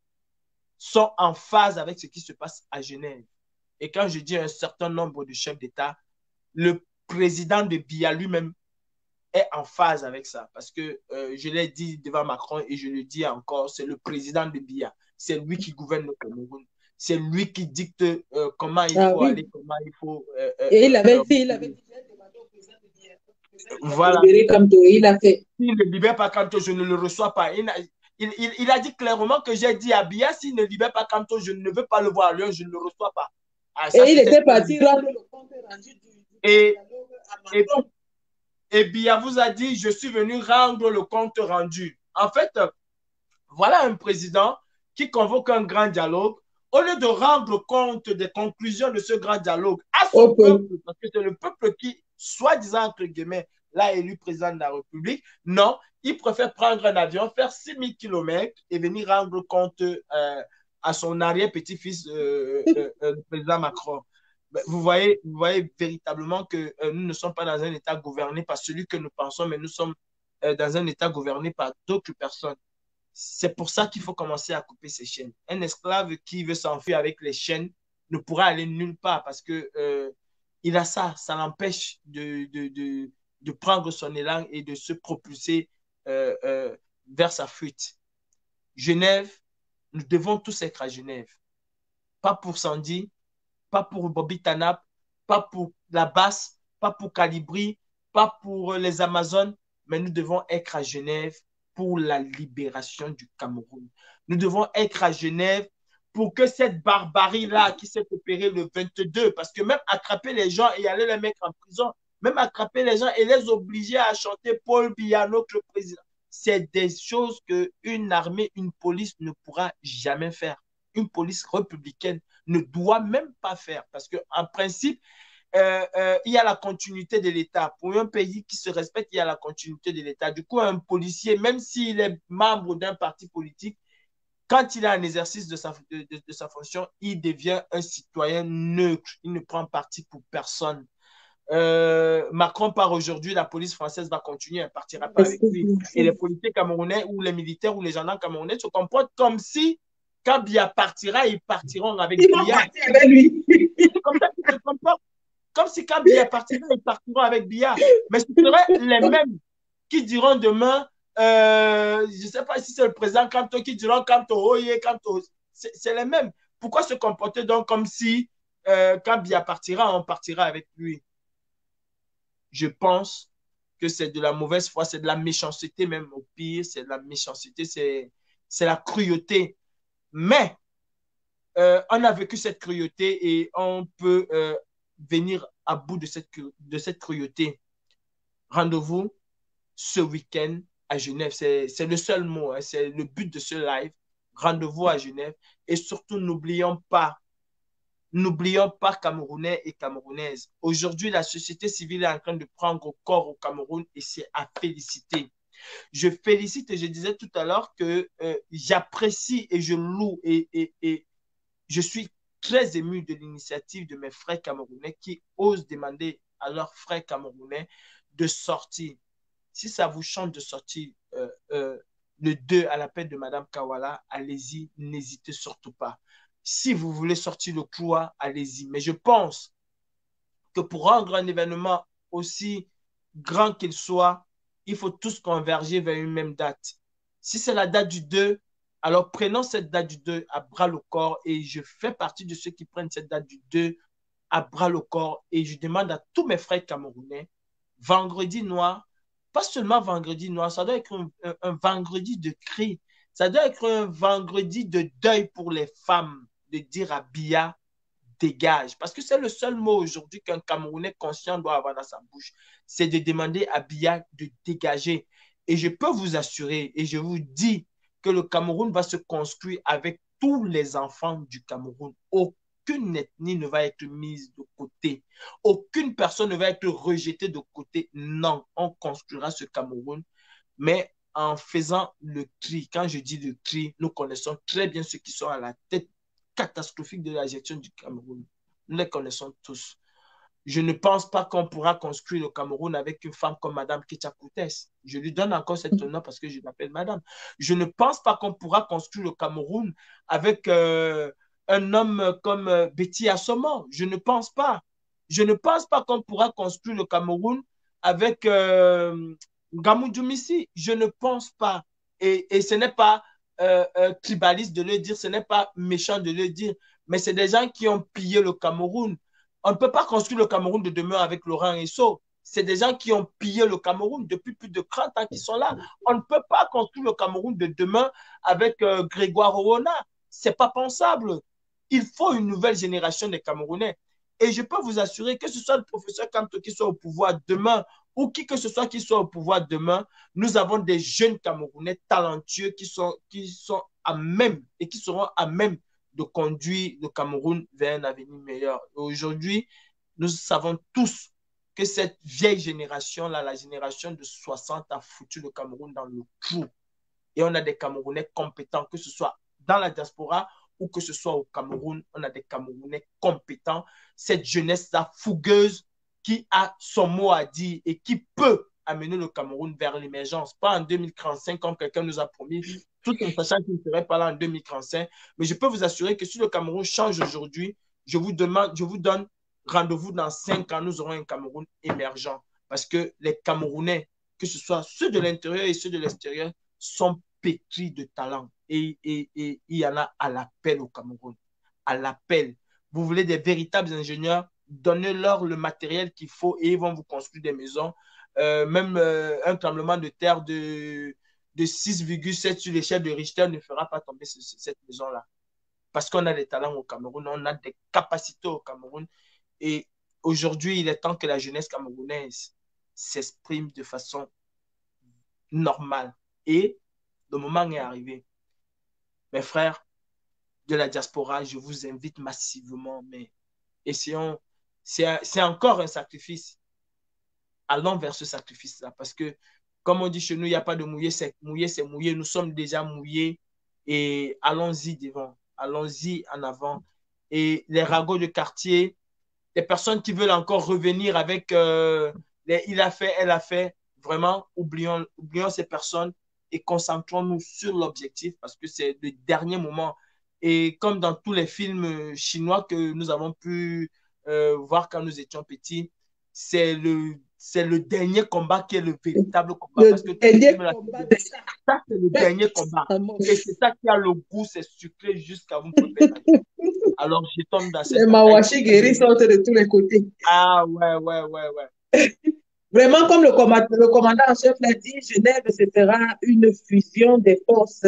sont en phase avec ce qui se passe à Genève. Et quand je dis un certain nombre de chefs d'État, le président de Biya lui-même est en phase avec ça. Parce que je l'ai dit devant Macron et je le dis encore, c'est le président de Biya. C'est lui qui gouverne le Cameroun. C'est lui qui dicte comment il faut aller, comment il faut... et il avait dit demandé au président de Biya. Voilà. Il a fait. S'il ne libère pas Kanto, je ne le reçois pas. Il a dit clairement que j'ai dit à Biya, s'il ne libère pas Kanto, je ne veux pas le voir à Lyon, je ne le reçois pas. Ah, ça, et il était parti rendre le compte rendu et Biya vous a dit, je suis venu rendre le compte rendu. En fait, voilà un président qui convoque un grand dialogue. Au lieu de rendre compte des conclusions de ce grand dialogue à son peuple, parce que c'est le peuple qui, soi-disant, entre guillemets, l'a élu président de la République, non, il préfère prendre un avion, faire 6000 km et venir rendre compte à son arrière-petit-fils, le président Macron. Vous voyez véritablement que nous ne sommes pas dans un État gouverné par celui que nous pensons, mais nous sommes dans un État gouverné par d'autres personnes. C'est pour ça qu'il faut commencer à couper ces chaînes. Un esclave qui veut s'enfuir avec les chaînes ne pourra aller nulle part parce que il a ça l'empêche de prendre son élan et de se propulser vers sa fuite. Genève, nous devons tous être à Genève. Pas pour Sandy, pas pour Bobby Tanap, pas pour la basse, pas pour Calibri, pas pour les Amazones, mais nous devons être à Genève pour la libération du Cameroun. Nous devons être à Genève pour que cette barbarie-là qui s'est opérée le 22, parce que même attraper les gens et aller les mettre en prison, même attraper les gens et les obliger à chanter Paul Biya, notre président, c'est des choses qu'une armée, une police ne pourra jamais faire. Une police républicaine ne doit même pas faire parce qu'en principe, il y a la continuité de l'État. Pour un pays qui se respecte, il y a la continuité de l'État. Du coup, un policier, même s'il est membre d'un parti politique, quand il est en exercice de sa fonction, il devient un citoyen neutre. Il ne prend parti pour personne. Macron part aujourd'hui, la police française va continuer, elle ne partira pas avec lui. Et les policiers camerounais ou les militaires ou les gendarmes camerounais se comportent comme si quand Biya partira, ils partiront avec Biya. C'est comme ça qu'ils se comportent. Comme si quand Biya partira, ils partiront avec Biya. Mais ce seraient les mêmes qui diront demain, je ne sais pas si c'est le président Kanto qui diront Kanto, oye, Kanto. C'est les mêmes. Pourquoi se comporter donc comme si quand Biya partira, on partira avec lui? Je pense que c'est de la mauvaise foi, c'est de la méchanceté même au pire, c'est de la méchanceté, c'est la cruauté. Mais on a vécu cette cruauté et on peut venir à bout de cette cruauté. Rendez-vous ce week-end à Genève. C'est le seul mot, hein, c'est le but de ce live. Rendez-vous à Genève. Et surtout, n'oublions pas, Camerounais et Camerounaises. Aujourd'hui, la société civile est en train de prendre corps au Cameroun et c'est à féliciter. Je félicite et je disais tout à l'heure que j'apprécie et je loue et je suis très ému de l'initiative de mes frères camerounais qui osent demander à leurs frères camerounais de sortir. Si ça vous chante de sortir le 2 à l'appel de Madame Kawala, allez-y, n'hésitez surtout pas. Si vous voulez sortir le cloît, allez-y. Mais je pense que pour rendre un événement aussi grand qu'il soit, il faut tous converger vers une même date. Si c'est la date du 2, alors prenons cette date du 2 à bras le corps et je fais partie de ceux qui prennent cette date du 2 à bras le corps et je demande à tous mes frères camerounais, vendredi noir, pas seulement vendredi noir, ça doit être un vendredi de cri, ça doit être un vendredi de deuil pour les femmes, de dire à Biya, dégage. Parce que c'est le seul mot aujourd'hui qu'un Camerounais conscient doit avoir dans sa bouche, c'est de demander à Biya de dégager. Et je peux vous assurer, et je vous dis que le Cameroun va se construire avec tous les enfants du Cameroun. Aucune ethnie ne va être mise de côté. Aucune personne ne va être rejetée de côté. Non, on construira ce Cameroun, mais en faisant le tri. Quand je dis le tri, nous connaissons très bien ceux qui sont à la tête catastrophique de la gestion du Cameroun. Nous les connaissons tous. Je ne pense pas qu'on pourra construire le Cameroun avec une femme comme Madame Ketia Koutès. Je lui donne encore cet honneur parce que je l'appelle Madame. Je ne pense pas qu'on pourra construire le Cameroun avec un homme comme Betty Assomo. Je ne pense pas. Je ne pense pas qu'on pourra construire le Cameroun avec Gamou Djoumissi. Je ne pense pas. Et ce n'est pas tribaliste de le dire, ce n'est pas méchant de le dire, mais c'est des gens qui ont pillé le Cameroun. On ne peut pas construire le Cameroun de demain avec Laurent Esso. C'est des gens qui ont pillé le Cameroun depuis plus de 30 ans qui sont là. On ne peut pas construire le Cameroun de demain avec Grégoire Orona. Ce n'est pas pensable. Il faut une nouvelle génération de Camerounais. Et je peux vous assurer que ce soit le professeur Kanto qui soit au pouvoir demain ou qui que ce soit qui soit au pouvoir demain, nous avons des jeunes Camerounais talentueux qui sont à même et qui seront à même de conduire le Cameroun vers un avenir meilleur. Aujourd'hui, nous savons tous que cette vieille génération-là, la génération de 60, a foutu le Cameroun dans le trou. Et on a des Camerounais compétents, que ce soit dans la diaspora ou que ce soit au Cameroun, on a des Camerounais compétents. Cette jeunesse-là fougueuse qui a son mot à dire et qui peut amener le Cameroun vers l'émergence. Pas en 2035 comme quelqu'un nous a promis, tout en sachant qu'il ne serait pas là en 2035. Mais je peux vous assurer que si le Cameroun change aujourd'hui, je vous donne rendez-vous dans 5 ans, nous aurons un Cameroun émergent. Parce que les Camerounais, que ce soit ceux de l'intérieur et ceux de l'extérieur, sont pétris de talent. Et il y en a à l'appel au Cameroun. À l'appel. Vous voulez des véritables ingénieurs, donnez-leur le matériel qu'il faut et ils vont vous construire des maisons. Même un tremblement de terre de 6,7 sur l'échelle de Richter ne fera pas tomber cette maison-là. Parce qu'on a des talents au Cameroun, on a des capacités au Cameroun. Et aujourd'hui, il est temps que la jeunesse camerounaise s'exprime de façon normale. Et le moment est arrivé. Mes frères de la diaspora, je vous invite massivement, mais essayons, c'est encore un sacrifice. Allons vers ce sacrifice-là, parce que, comme on dit chez nous, il n'y a pas de mouillé, c'est mouillé, nous sommes déjà mouillés, et allons-y devant, allons-y en avant. Et les ragots de quartier, les personnes qui veulent encore revenir avec il a fait, elle a fait, vraiment, oublions ces personnes et concentrons-nous sur l'objectif, parce que c'est le dernier moment. Et comme dans tous les films chinois que nous avons pu voir quand nous étions petits, c'est le dernier combat qui est le véritable combat. Parce que ça, c'est le dernier combat. Et c'est ça qui a le goût, c'est sucré jusqu'à vous préparer. Alors, je tombe dans cette... Les mawashi guéris sortent de tous les côtés. Ah, ouais. Vraiment, comme le commandant en chef l'a dit, Genève, ce sera une fusion des forces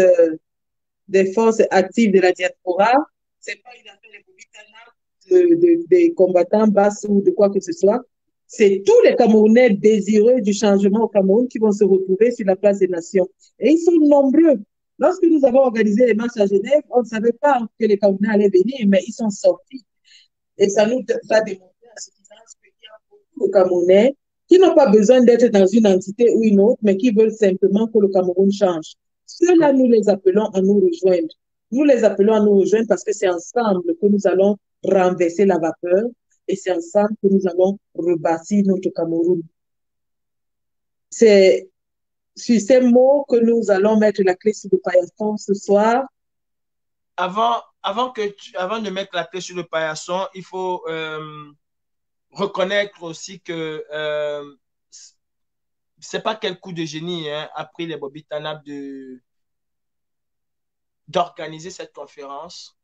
des forces actives de la diaspora. C'est pas une affaire de des combattants basses ou de quoi que ce soit. C'est tous les Camerounais désireux du changement au Cameroun qui vont se retrouver sur la place des nations. Et ils sont nombreux. Lorsque nous avons organisé les marches à Genève, on ne savait pas que les Camerounais allaient venir, mais ils sont sortis. Et ça nous a démontré à suffisance qu'il y a beaucoup de Camerounais qui n'ont pas besoin d'être dans une entité ou une autre, mais qui veulent simplement que le Cameroun change. Ceux-là, nous les appelons à nous rejoindre. Nous les appelons à nous rejoindre parce que c'est ensemble que nous allons renverser la vapeur et c'est ensemble que nous allons rebâtir notre Cameroun. C'est sur ces mots que nous allons mettre la clé sur le paillasson ce soir. Avant de mettre la clé sur le paillasson, il faut reconnaître aussi que c'est pas quel coup de génie a pris les Bobby Tanab d'organiser cette conférence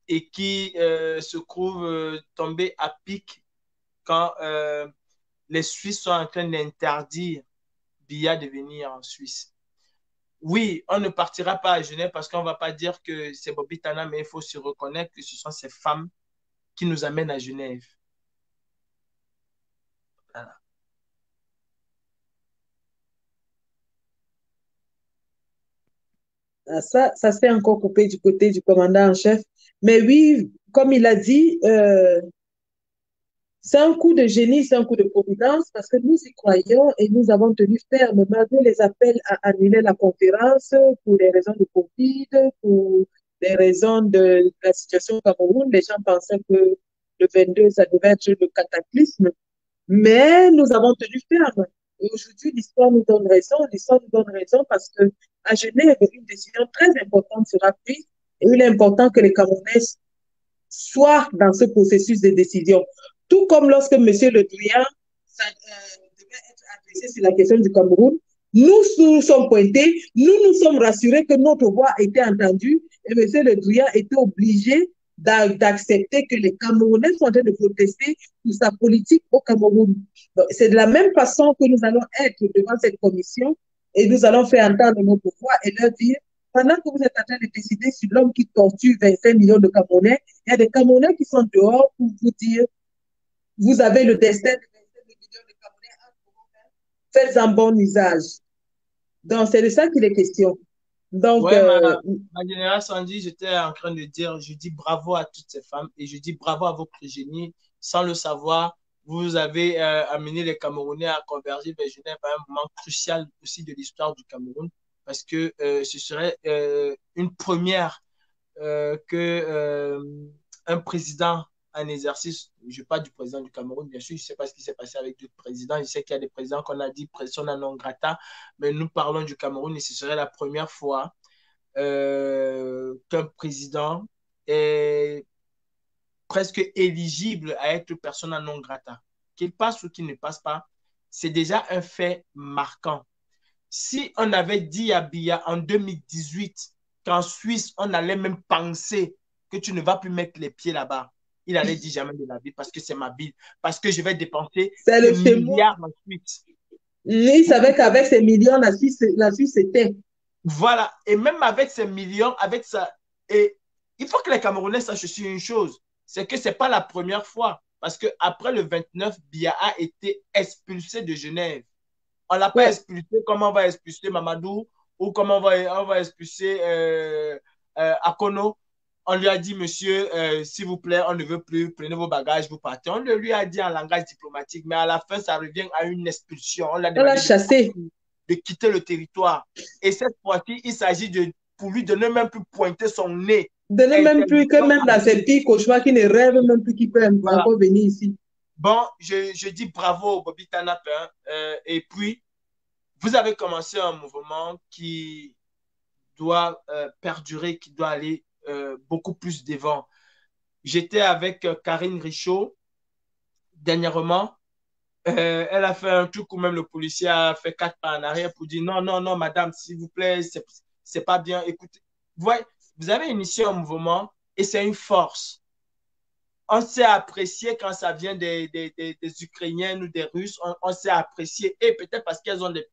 et qui se trouve tombé à pic quand les Suisses sont en train d'interdire Biya de venir en Suisse. Oui, on ne partira pas à Genève parce qu'on ne va pas dire que c'est Bobby Tanab, mais il faut se reconnaître que ce sont ces femmes qui nous amènent à Genève. Voilà. Ça s'est encore coupé du côté du commandant en chef. Mais oui, comme il a dit, c'est un coup de génie, c'est un coup de providence parce que nous y croyons et nous avons tenu ferme malgré les appels à annuler la conférence pour des raisons de Covid, pour des raisons de la situation au Cameroun. Les gens pensaient que le 22, ça devait être le cataclysme. Mais nous avons tenu ferme. Et aujourd'hui, l'histoire nous donne raison. L'histoire nous donne raison parce que à Genève, une décision très importante sera prise et il est important que les Camerounais soient dans ce processus de décision. Tout comme lorsque M. Le Drian devait être adressé sur la question du Cameroun, nous sommes pointés, nous sommes rassurés que notre voix était entendue et M. Le Drian était obligé d'accepter que les Camerounais sont en train de protester pour sa politique au Cameroun. C'est de la même façon que nous allons être devant cette commission et nous allons faire entendre notre voix et leur dire, pendant que vous êtes en train de décider sur l'homme qui torture 25 millions de Camerounais, il y a des Camerounais qui sont dehors pour vous dire, vous avez le destin de 25 millions de Camerounais, faites-en bon usage. Donc, c'est de ça qu'il est question. Donc, ouais, ma générale Sandy, j'étais en train de dire, je dis bravo à toutes ces femmes et je dis bravo à votre génie. Sans le savoir, vous avez amené les Camerounais à converger vers Genève à un moment crucial aussi de l'histoire du Cameroun parce que ce serait une première que un président en exercice, je ne parle pas du président du Cameroun, bien sûr, je ne sais pas ce qui s'est passé avec d'autres présidents, je sais qu'il y a des présidents qu'on a dit persona non grata, mais nous parlons du Cameroun et ce serait la première fois qu'un président est presque éligible à être persona non grata. Qu'il passe ou qu'il ne passe pas, c'est déjà un fait marquant. Si on avait dit à Biya en 2018 qu'en Suisse, on allait même penser que tu ne vas plus mettre les pieds là-bas, il allait dire jamais de la vie parce que c'est ma ville, parce que je vais dépenser c'est ce le chez moi. milliard en Suisse. Il savait qu'avec ces millions, la Suisse était. Voilà. Et même avec ces millions, avec ça, et il faut que les Camerounais sachent aussi une chose, c'est que ce n'est pas la première fois. Parce qu'après le 29, Biya a été expulsé de Genève. On ne l'a pas Ouais. expulsé comme on va expulser Mamadou ou comme on va expulser Akono. On lui a dit, monsieur, s'il vous plaît, on ne veut plus, prenez vos bagages, vous partez. On le lui a dit en langage diplomatique, mais à la fin, ça revient à une expulsion. On l'a On l'a demandé chassé. de quitter le territoire. Et cette fois-ci, il s'agit pour lui de ne même plus pointer son nez. De ne même plus que même dans ces petits cauchemars qui ne rêvent même plus qui peuvent voilà. encore venir ici. Bon, je dis bravo au Bobby Tanap. Et puis, vous avez commencé un mouvement qui doit perdurer, qui doit aller beaucoup plus devant. J'étais avec Karine Richaud dernièrement. Elle a fait un truc où même le policier a fait 4 pas en arrière pour dire non, non, non, madame, s'il vous plaît, c'est pas bien. Écoutez, vous avez initié un mouvement et c'est une force. On sait apprécier quand ça vient des Ukrainiennes ou des Russes, on sait apprécier. Et peut-être parce qu'elles ont des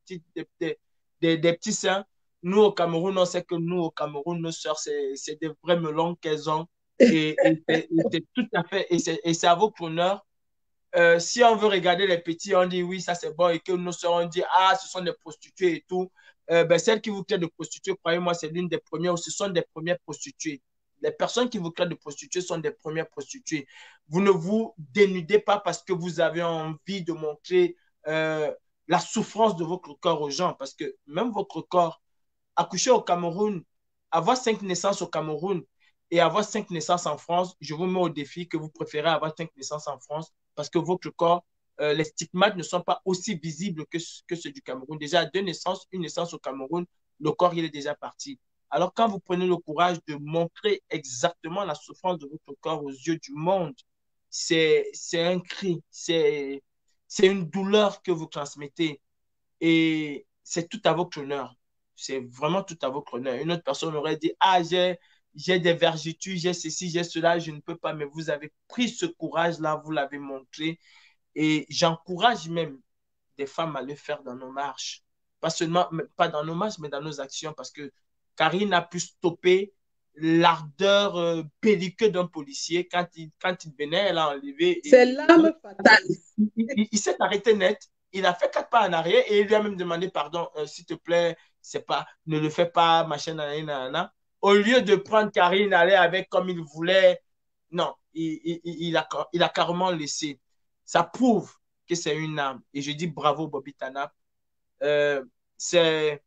petits seins, Nous, au Cameroun, on sait que nous, au Cameroun, nos sœurs, c'est des vrais melons qu'elles ont. Et c'est tout à fait, et c'est à votre honneur. Si on veut regarder les petits, on dit oui, ça c'est bon, et que nos sœurs, on dit ah, ce sont des prostituées et tout. Ben, celles qui vous créent de prostituées, croyez-moi, c'est l'une des premières, ce sont des premières prostituées. Les personnes qui vous créent de prostituées sont des premières prostituées. Vous ne vous dénudez pas parce que vous avez envie de montrer la souffrance de votre corps aux gens, parce que même votre corps, accoucher au Cameroun, avoir 5 naissances au Cameroun et avoir 5 naissances en France, je vous mets au défi que vous préférez avoir 5 naissances en France parce que votre corps, les stigmates ne sont pas aussi visibles que ceux du Cameroun. Déjà, 2 naissances, une naissance au Cameroun, le corps, il est déjà parti. Alors, quand vous prenez le courage de montrer exactement la souffrance de votre corps aux yeux du monde, c'est un cri, c'est une douleur que vous transmettez et c'est tout à votre honneur. C'est vraiment tout à votre honneur. Une autre personne aurait dit, ah, j'ai des vergetures, j'ai ceci, j'ai cela, je ne peux pas, mais vous avez pris ce courage-là, vous l'avez montré. Et j'encourage même des femmes à le faire dans nos marches. Pas seulement, pas dans nos marches, mais dans nos actions, parce que Karine a pu stopper l'ardeur belliqueuse d'un policier quand il venait, elle a enlevé. C'est l'arme fatale. Il s'est arrêté net. Il a fait 4 pas en arrière et il lui a même demandé pardon, s'il te plaît, c'est pas, ne le fais pas, machin, nanana. Au lieu de prendre Karine, aller avec comme il voulait, non, il a carrément laissé. Ça prouve que c'est une âme. Et je dis bravo, Bobby Tanap. Euh, c'est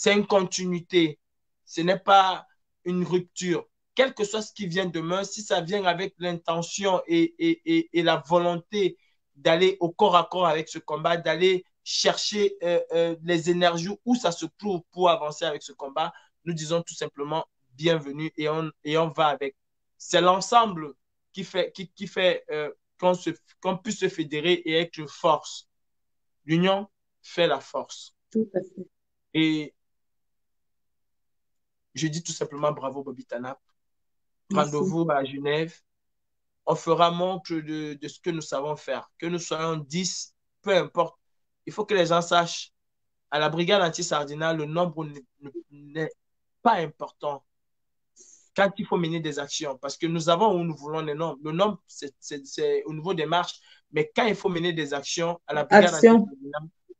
une continuité. Ce n'est pas une rupture. Quel que soit ce qui vient demain, si ça vient avec l'intention et la volonté d'aller au corps à corps avec ce combat, d'aller chercher les énergies où ça se trouve pour avancer avec ce combat, nous disons tout simplement bienvenue et on va avec. C'est l'ensemble qui fait qu'on puisse se fédérer et être une force. L'union fait la force. Tout à fait. Et je dis tout simplement bravo, Bobby Tanap. Rendez-vous à Genève. On fera montre de ce que nous savons faire. Que nous soyons 10, peu importe. Il faut que les gens sachent, à la brigade anti-Sardina, le nombre n'est pas important quand il faut mener des actions. Parce que nous avons où nous voulons les nombres. Le nombre, c'est au niveau des marches. Mais quand il faut mener des actions, à la brigade anti-Sardina,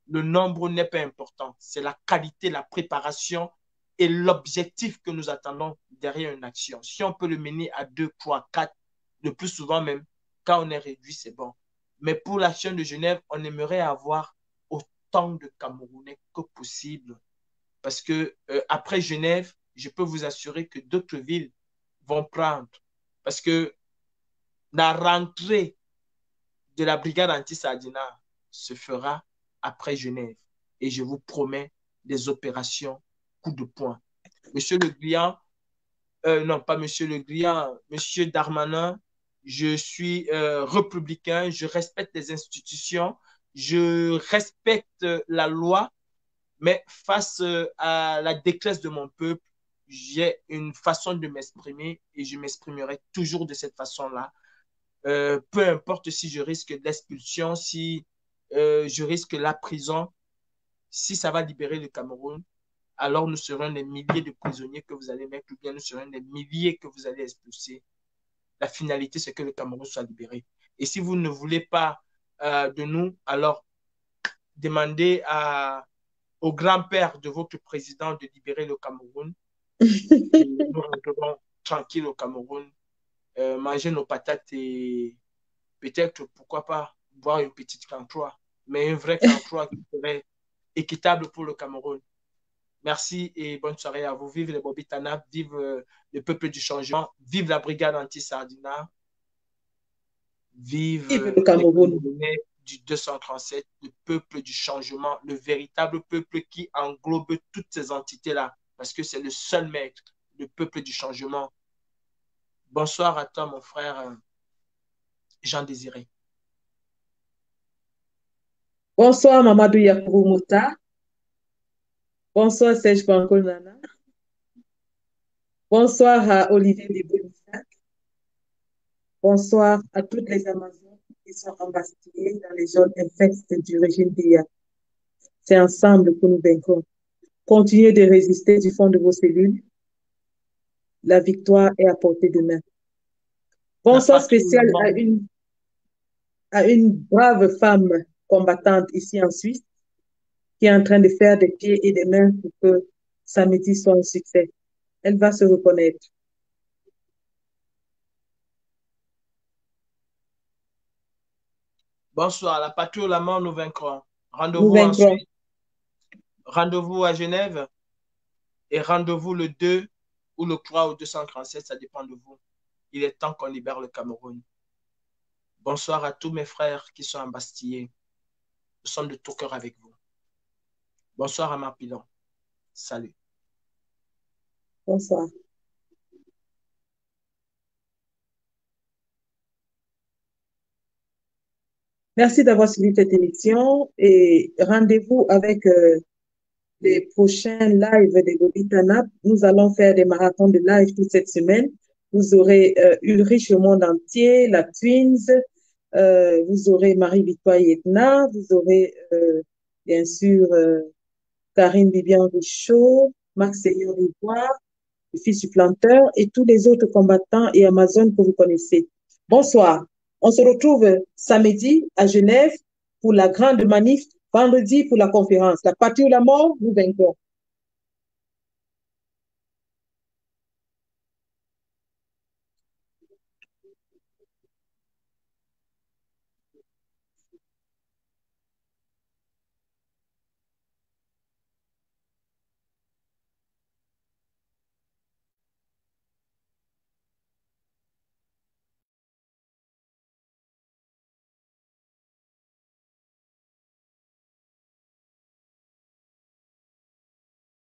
le nombre n'est pas important. C'est la qualité, la préparation et l'objectif que nous attendons derrière une action. Si on peut le mener à 2, 3, 4, le plus souvent même, quand on est réduit, c'est bon. Mais pour l'action de Genève, on aimerait avoir autant de Camerounais que possible. Parce que après Genève, je peux vous assurer que d'autres villes vont prendre. Parce que la rentrée de la brigade anti-Sardina se fera après Genève. Et je vous promets des opérations coup de poing. Monsieur Le Drian, non pas Monsieur Le Drian, Monsieur Darmanin, je suis républicain, je respecte les institutions, je respecte la loi, mais face à la détresse de mon peuple, j'ai une façon de m'exprimer et je m'exprimerai toujours de cette façon-là. Peu importe si je risque l'expulsion, si je risque la prison, si ça va libérer le Cameroun, alors nous serons des milliers de prisonniers que vous allez mettre, ou bien nous serons des milliers que vous allez expulser. La finalité, c'est que le Cameroun soit libéré. Et si vous ne voulez pas de nous, alors demandez au grand-père de votre président de libérer le Cameroun. Et nous rentrerons tranquilles au Cameroun, manger nos patates et peut-être, pourquoi pas, boire une petite cantroie, mais un vrai cantroie qui serait équitable pour le Cameroun. Merci et bonne soirée à vous. Vive les Bobby Tanap, vive le peuple du changement, vive la brigade anti-Sardina, vive le Cameroun. Les du 237, le peuple du changement, le véritable peuple qui englobe toutes ces entités-là, parce que c'est le seul maître, le peuple du changement. Bonsoir à toi, mon frère Jean Désiré. Bonsoir, Mamadou Yakoubou Mouta. Bonsoir, Serge Banco Nana. Bonsoir à Olivier Debonissac. Bonsoir à toutes les Amazones qui sont embastillées dans les zones infectes du régime d'IA. C'est ensemble que nous vaincrons. Continuez de résister du fond de vos cellules. La victoire est à portée de main. La Bonsoir patrie ou la spécial mort. à une brave femme combattante ici en Suisse qui est en train de faire des pieds et des mains pour que samedi soit un succès. Elle va se reconnaître. Bonsoir, la patrie ou la mort, nous vaincrons. Nous Rendez-vous en vaincrons. Suisse, rendez-vous à Genève et rendez-vous le 2 ou le 3 ou 237, ça dépend de vous. Il est temps qu'on libère le Cameroun. Bonsoir à tous mes frères qui sont embastillés. Nous sommes de tout cœur avec vous. Bonsoir à Marpilon. Salut. Bonsoir. Merci d'avoir suivi cette émission et rendez-vous avec les prochains lives de Gobitana. Nous allons faire des marathons de live toute cette semaine. Vous aurez Ulrich le monde entier, la Twins, vous aurez Marie-Victoire Yetna, vous aurez bien sûr Karine Bibian Richaud, Max Seigneur Rivoire, le fils du planteur et tous les autres combattants et Amazones que vous connaissez. Bonsoir. On se retrouve samedi à Genève pour la grande manif, vendredi pour la conférence. La patrie ou la mort, nous vaincrons.